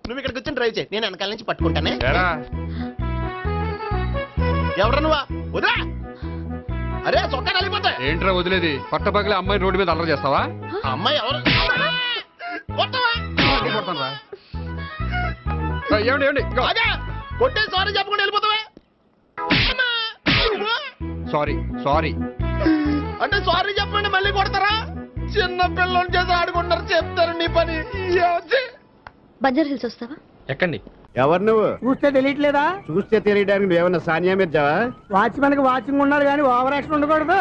నువ్వు ఇక్కడికి వచ్చి డ్రైవ్ చేయి, నేను వెనకాల నుంచి పట్టుకుంటానే. ఎవరు నువ్వా? వదిలా. అరే చొక్కా కలిపోతా. ఏంట్రా వదిలేది? పట్టపగలే అమ్మాయి రోడ్డు మీద అల్లరి చేస్తావా? అమ్మాయి ఎవరు? ఏమండి ఏమండి, కొట్టే సారీ చెప్పకుండా వెళ్ళిపోతావా? సారీ సారీ అంటే సారీ చెప్పండి మళ్ళీ కొడతారా? చిన్న పిల్లలు చేసి ఆడుకుంటారు, చెప్తారు నీ పని. బంజారా హిల్స్ వస్తావా? ఎక్కండి. ఎవరు నువ్వు? చూస్తే తెలియట్లేదా? చూస్తే తెలియడానికి నువ్వేమన్నా సానియా మీర్జావా? వాచ్మెన్ కి వాచింగ్ ఉండాలి కానీ ఓవర్ యాక్షన్ ఉండకూడదు.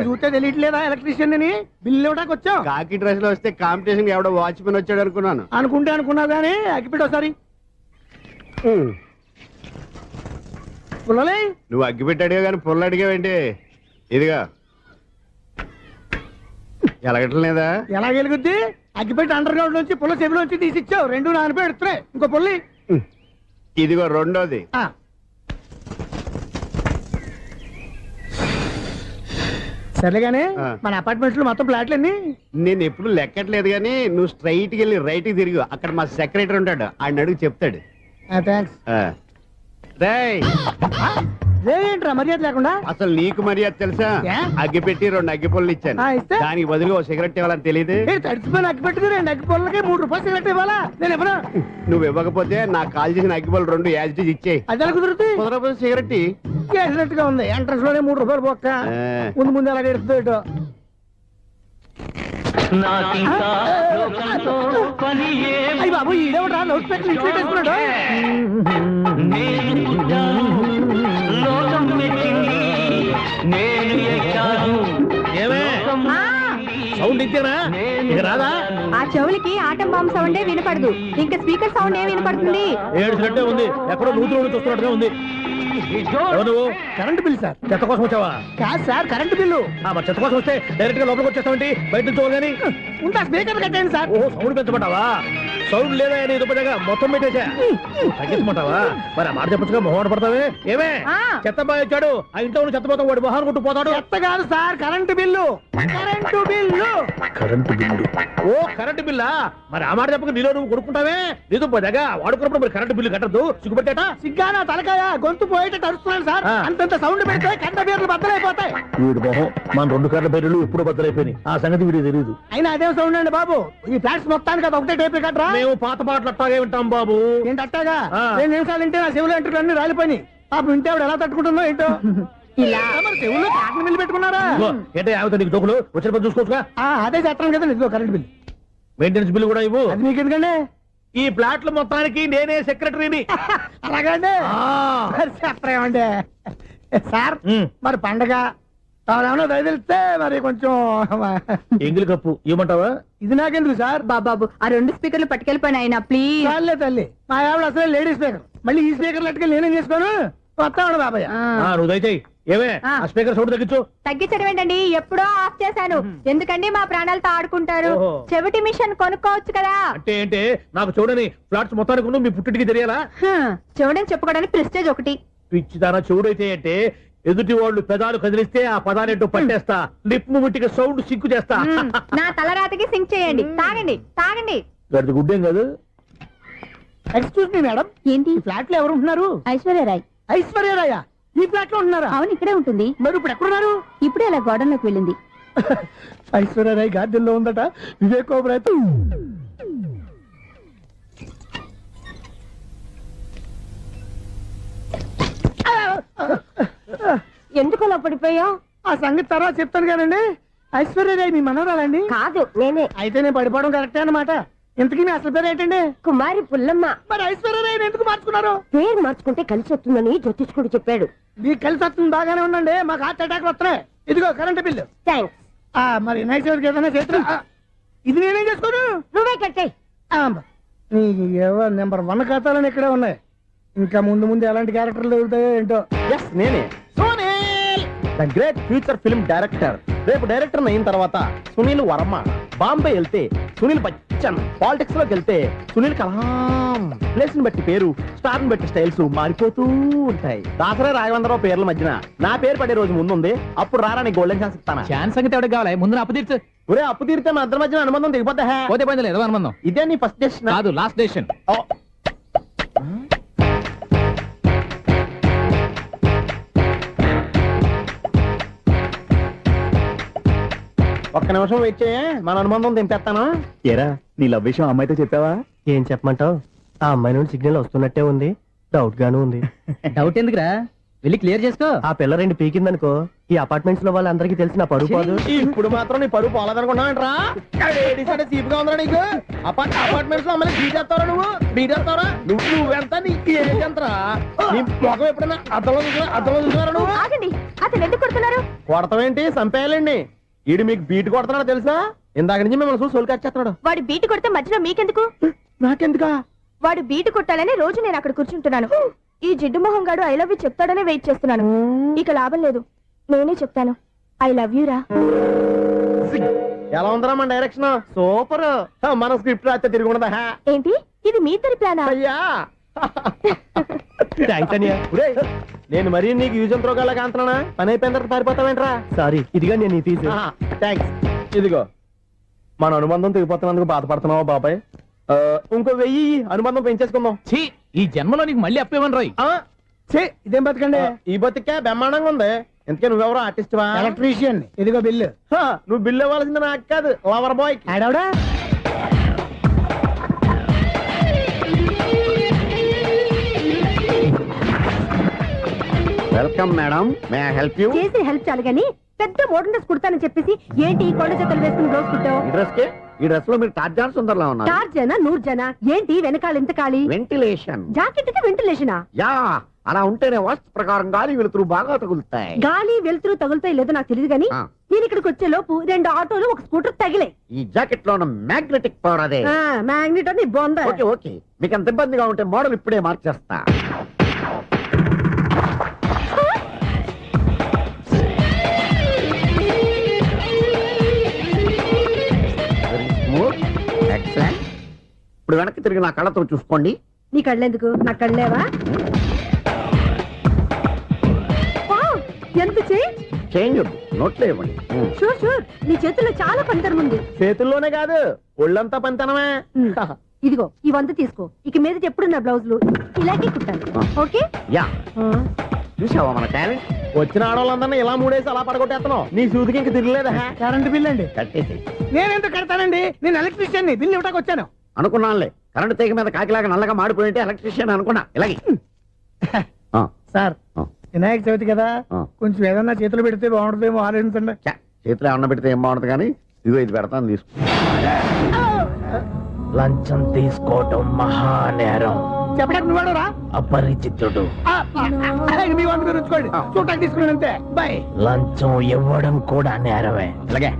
చూస్తే తెలియట్లేదా ఎలక్ట్రీషియన్ అని? బిల్లు ఇవ్వడానికి వచ్చావు. కాకి డ్రెస్ లో వస్తే కాంపిటీషన్ ఎవడో వాచ్మెన్ వచ్చాడు అనుకున్నాను. అనుకున్నావు కానీ అగ్గిపెట్టి ఒకసారి. పుల్లలే, నువ్వు అగ్గిపెట్టి అడిగా కానీ పుల్ల అడిగావేంటి? ఇదిగా ఎలగటం లేదా? ఎలా వెలుగుద్ది? అగ్గిపెట్టి అండర్ గ్రౌండ్ నుంచి పుల్ల చెవిలోంచి తీసిచ్చావు. రెండు నాన్నపై ఎడుతున్నాయి. ఇంకో పుల్లి ఇదిగో రెండోది. సర్లేగానే మన అపార్ట్మెంట్స్ లో మొత్తం ఫ్లాట్లు అన్ని నేను ఎప్పుడు లెక్కట్లేదు కానీ నువ్వు స్ట్రైట్కి వెళ్ళి రైట్ కి తిరిగి అక్కడ మా సెక్రటరీ ఉంటాడు, ఆయన అడుగు చెప్తాడు. థ్యాంక్స్. ఏంట్రా మర్యాద లేకుండా? అసలు నీకు మర్యాద తెలుసా? అగ్గి పెట్టి 2 అగ్గి పొల్లు ఇచ్చాను, దానికి బదులుగా ఓ సిగరెట్ ఇవ్వాలని తెలియదు. తడిచిపోయిన అగ్గి పెట్టుకు 2 అగ్గి పొల్లకి 3 రూపాయలు సిగరెట్ ఇవ్వాలా? నేను ఇవ్వను. నువ్వు ఇవ్వకపోతే నాకు కాల్ చేసిన అగ్గి పొల్లు 2 యాజిటీస్ ఇచ్చే. అది ఎలా కుదురుతుంది? కుదరపోతే సిగరెట్ చేసినట్టుగా ఉంది. ఎంట్రన్స్ లోనే 3 రూపాయలు పోక్క ముందు ముందు అలాగే ఎడుతుందో. అయ్యి బాబు ఈడేవడా లౌడ్ స్పీకర్ ఇంట్లో పెట్టేసుకున్నాడు. సౌండ్ ఇచ్చారా? ఇక రాదా? ఆ చెవులకి ఆటం బాంబు సౌండే వినపడదు, ఇంకా స్పీకర్ సౌండ్ ఏ వినపడుతుంది? ఏడుసినట్టే ఉంది, ఎక్కడో నూతులు చూస్తున్నట్టుగా ఉంది. Current bill sir. చెత్త కోసం వచ్చావా? కాదు సార్, కరెంట్ బిల్లు. మరి చెత్త కోసం వస్తే డైరెక్ట్ గా లోపలికి వచ్చేస్తామంటే బయట నుంచి కానీ ఉంటా. స్పీకర్ కట్టండి సార్. ఓహో, సౌండ్ పెంచమంటావా? సౌండ్ లేదా దుబ్బగా మొత్తం పెట్టేసా. తగ్గించమంటావా? మరి ఆ మాట చెప్పచ్చుగా, మొహం పడతావే. ఏమే చెత్త బాగా వచ్చాడు, ఆ ఇంట్లో ఉన్న చెత్త పోతాం, వాడు మొహాన్ని కొట్టు పోతాడు. చెత్త కాదు sir, current bill. Current bill. Current bill. ఓ కరెంటు బిల్లా? మరి ఆ మాట చెప్పక నీలో నువ్వు కొడుకుంటావే. నీతో పోదాగా వాడుకున్నప్పుడు మరి కరెంటు బిల్లు కట్టద్దు. సిగ్గుపెట్టేట? సిగ్గానా తలకాయ గొంతు పోయేటట్టు అరుస్తున్నాడు సార్. అంతంత సౌండ్ పెడితే కంట బీర్లు బద్దలైపోతాయి. వీడు మొహం మన 2 కర్ల బీర్లు ఇప్పుడు బద్దలైపోయినాయి. ఆ సంగతి వీడికి తెలియదు. అయినా అదే సౌండ్ అండి బాబు. ఈ ఫ్లాట్స్ మొత్తానికి అది ఒకటే టైప్ కట్టరా? మేము పాత పాటలు అట్టాగే వింటాం బాబు. ఏంటి అట్టాగా? 2 నిమిషాలు వింటే నా చెవులు ఎంటర్ అన్ని రాలిపోయి. పాపం వింటే ఆవిడ ఎలా తట్టుకుంటుందో ఏంటో. ఇలా మరి చెవుల్లో కాటన్ బిల్లు పెట్టుకున్నారా? ఏంటో యావత నీకు డబ్బులు వచ్చిన పని చూసుకోవచ్చుగా. అదే చేస్తాను కదా. ఇదిగో కరెంట్ బిల్, మెయింటెనెన్స్ బిల్ కూడా ఇవ్వు. అది మీకు ఎందుకండి? ఈ ప్లాట్ల మొత్తానికి నేనే సెక్రటరీని. అలాగండి చెప్పరేమండి సార్. మరి పండగ ఏమన్నా దయదలిస్తే మరి కొంచెం ఎంగిలి కప్పు ఇవ్వమంటావా? ఇది నాకెందుకు సార్? బాబాబు ఆ 2 స్పీకర్లు పట్టుకెళ్ళిపోయిన ఆయన ప్లీజ్. చాలే తల్లి, మా ఆవిడ అసలు లేడీ స్పీకర్, మళ్ళీ ఈ స్పీకర్లు అట్టుకెళ్ళి నేనేం చేసుకోను? వస్తాడు బాబాయ్. నువ్వు దయచేయి. ఏమే ఆ స్పీకర్ సౌండ్ తగ్గించు. తగ్గించడం ఏంటండి, ఎప్పుడో ఆఫ్ చేశాను. ఎందుకండి మా ప్రాణాలతో ఆడుకుంటారు? చెవిటి మిషన్ కొనుక్కోవచ్చు కదా. అంటే ఏంటే నాకు చూడని ఫ్లాట్స్ మొత్తానికి మీ పుట్టింటికి తెలియాలా? చెవుడని చెప్పుకోవడానికి ప్రెస్టేజ్ ఒకటి. పిచ్చిదానా చెవుడైతే అంటే ఎదుటి వాళ్ళు పెదాలు కదిలిస్తే ఆ పదాలేంటో పట్టేస్తా. లిప్ ముట్టికి సౌండ్ సింకు చేస్తా. నా తలరాతకి సింక్ చేయండి. తాగండి తాగండి. గడిది గుడ్డేం కాదు. ఎక్స్క్యూజ్ మీ మేడం, ఏంటి ఫ్లాట్ లో ఎవరు ఉంటున్నారు? ఐశ్వర్యరాయ్. ఐశ్వర్యరాయ ఈ ఫ్లాట్ లో ఉంటున్నారా? అవును, ఇక్కడే ఉంటుంది. మరి ఇప్పుడు ఎక్కడున్నారు? ఇప్పుడే అలా గోడంలోకి వెళ్ళింది. ఐశ్వర్యరాయ్ గార్డెన్ లో ఉందట. వివేక్ ఓబరాయ్ ఎందుకు అలా పడిపోయావు? ఆ సంగతి తర్వాత చెప్తాను కానండి. ఐశ్వర్యరాయ్ మీ మనవరాలండి? కాదు, నేనే. అయితే నేను పడిపోవడం కరెక్టే అన్నమాట. ఇంతకీ మీ అసలు పేరు ఏంటండి? కుమారి పుల్లమ్మ. మరి ఐశ్వర్యరాయ్ ఎందుకు మార్చుకున్నారు? పేరు మార్చుకుంటే కలిసి వస్తుందని జ్యోతిష్కుడు చెప్పాడు. మీకు కలిసి వస్తుంది, బాగానే ఉండండి. మాకు హార్ట్ అటాక్ వస్తున్నాయి. ఇదిగో కరెంట్ బిల్లు. థ్యాంక్స్. మరి నైట్ ఏదైనా చేతులు ఇది నేనేం చేసుకోను? నువ్వే కట్టే. నెంబర్ 1 ఖాతాలని ఇక్కడే ఉన్నాయి. ఇంకా ముందు ముందు ఎలాంటి క్యారెక్టర్లు దొరుకుతాయో ఏంటో. నేనే the great future film director. రేపు డైరెక్టర్ అయిన తర్వాత సునీల్ వర్మ. బాంబే వెళ్తే సునీల్ బచ్చన్. పాలిటిక్స్ లోకి వెళ్తే సునీల్ కలాం. ప్లేస్ ని బట్టి పేరు, స్టార్ ని బట్టి స్టైల్స్ మారిపోతూ ఉంటాయి. దాసరా రాఘవేంద్రరావు పేర్ల మధ్యన నా పేరు పడే రోజు ముందుంది. అప్పుడు రారా నీ గోల్డెన్ ఛాన్స్ ఇస్తాను. ఛాన్స్ సంగతి ఎవరికి కావాలి? ముందు అప్పు తీర్చు. ఒరే అప్పు తీరితే మన ఇద్దరి మధ్యన అనుబంధం దిగిపోతా. పోతే పోయింది లేదు అనుబంధం. ఇదే నీ ఫస్ట్ డెసిషన్ కాదు, లాస్ట్ డెసిషన్. ఒక్క నిమిషం వెయిట్ చేయ, మన అనుబంధం దింపేస్తాను. ఏరా నీ లవ్ విషయం అమ్మాయితో చెప్పావా? ఏం చెప్పమంటావు? ఆ అమ్మాయి నుండి సిగ్నల్ వస్తున్నట్టే ఉంది, డౌట్ గాను ఉంది. డౌట్ ఎందుకురా, వెళ్ళి క్లియర్ చేసుకో. ఆ పిల్ల 2 పీకిందనుకో, ఈ అపార్ట్మెంట్స్ లో వాళ్ళందరికీ తెలిసిన పరువు పోదు. ఇప్పుడు మాత్రం నీ పరువు పోలేదనుకున్నావేంట్రా? సీపుగా ఉందా నీకు? అపార్ట్మెంట్స్ లో అమ్మాయి బీటేస్తావరా? బీటేస్తావరా? నువ్వెంత నీకు ఏంటంతరా? నీ మొఖం ఎప్పుడైనా అర్థంలో చూసారా నువ్వు? అతను ఎందుకు కొడుతున్నారు? కొడతావేంటి, చంపేయాలండి. ఈడు మీకు బీట్ కొడుతున్నాడు తెలుసా? ఇందాక నుంచి మిమ్మల్ని చూసి సోల్ కచ్చేస్తున్నాడు. వాడు బీటు కొడితే మధ్యలో మీకెందుకు? నాకెందుకా? వాడు బీటు కొట్టాలని రోజు నేను అక్కడ కూర్చుంటున్నాను. ఈ జిడ్డు మొహం గాడు ఐ లవ్ యూ చెప్తాడనే వెయిట్ చేస్తున్నాను. ఇక లాభం లేదు, నేనే చెప్తాను. ఐ లవ్ యూ రా. ఎలా ఉందరా మన డైరెక్షన్? సూపర్. మన స్క్రిప్ట్ రాస్తే తిరిగి ఉండదా? ఏంటి ఇది మీ ఇద్దరి ప్లానా? అయ్యా థ్యాంక్స్ అనియా. నేను మరీ నీకు యూజ్ అంత రోగాలకు అంటున్నా. పని అయిపోయిన తర్వాత పారిపోతావేంట్రా? సారీ, ఇదిగా నేను తీసి. థ్యాంక్స్. ఇదిగో మన అనుబంధం తెగిపోతున్నందుకు బాధపడుతున్నావా బాబాయ్? ఇంకో 1000 అనుబంధం పెంచేసుకుందాం. ఈ జన్మలో నీకు మళ్ళీ అప్పేమని రాయి. ఇదేం బతకండి? ఈ బతికే బ్రహ్మాండంగా ఉంది. ఎందుకే నువ్వెవరో ఆర్టిస్ట్ వా? ఎలక్ట్రీషియన్. ఇదిగో బిల్లు. నువ్వు బిల్లు ఇవ్వాల్సింది నాకు కాదు, లవర్ బాయ్. ఆడవడా? Welcome madam, may I help you? చేసి హెల్ప్ చాలు గాని పెద్ద మోడల్ డ్రెస్ కుడతానని చెప్పేసి ఏంటి కొండ జతలు వేసుకుని బ్లౌజ్ కుట్టావు? ఈ డ్రెస్ లో మీరు టార్జాన్ సుందర్లా ఉన్నారు. 4 జన 100 జన ఏంటి వెనకాల ఎంత ఖాళీ? వెంటిలేషన్. జాకెట్ కి వెంటిలేషనా? యా, అలా ఉంటేనే వాస్తు ప్రకారం గాలి వెలుతురు బాగా తగులుతాయి. గాలి వెలుతురు తగులుతాయి లేదో నాకు తెలియదు గాని నేను ఇక్కడికి వచ్చే లోపు 2 ఆటోలు 1 స్కూటర్ తగిలే. ఈ జాకెట్ లో ఉన్న మ్యాగ్నెటిక్ పవర్ అదే. మ్యాగ్నెట్ అని బొంద. ఓకే ఓకే, మీకు అంత ఇబ్బందిగా ఉంటే మోడల్ ఇప్పుడే మార్చేస్తా. ఇప్పుడు వెనక్కి తిరిగి నా కళ్ళతో చూసుకోండి. నీ కళ్ళెందుకు? నా కళ్ళేవా? ఎంత చేంజ్ నోట్లో ఇవ్వండి. షూర్ షూర్, నీ చేతుల్లో చాలా పనితనం ఉంది. చేతుల్లోనే కాదు, ఒళ్ళంతా పనితనమే. ఇదిగో ఈ 100 తీసుకో. ఇక మీద ఎప్పుడు నా బ్లౌజులు ఇలాగే కుట్టాను. ఓకే? యా. చూసావా మన టాలెంట్? వచ్చిన ఆడవాళ్ళందరినీ ఇలా మూడేసి అలా పడగొట్టేస్తున్నావు. నీ సూదికి ఇంక తిరగలేదా? కరెంట్ బిల్ అండి. కట్టేసి. నేనెందుకు కడతానండి? నేను ఎలక్ట్రీషియన్ ని. బిల్ ఇవ్వడానికి వచ్చాను. అనుకున్నానులే, కరెంట్ తీగ మీద కాకిలాగా నల్లగా మాడిపోయింటే ఎలక్ట్రీషియన్ అనుకున్నా. ఇలాగే సార్, వినాయక చవితి కదా, కొంచెం ఏదన్నా చేతులు పెడితే బాగుంటుందేమో ఆలోచించండి. చేతులు ఏమన్నా పెడితే ఏం బాగుంటుంది కానీ ఇదిగో ఇది పెడతాను, తీసుకో. లంచం తీసుకోవటం మహానేరం. చెప్పడానికి నువ్వాడరా? అపరిచితుడు. మీ వంద మీరు ఉంచుకోండి, చూడటానికి తీసుకున్నాను అంతే. బాయ్. లంచం ఇవ్వడం కూడా నేరమే. అలాగే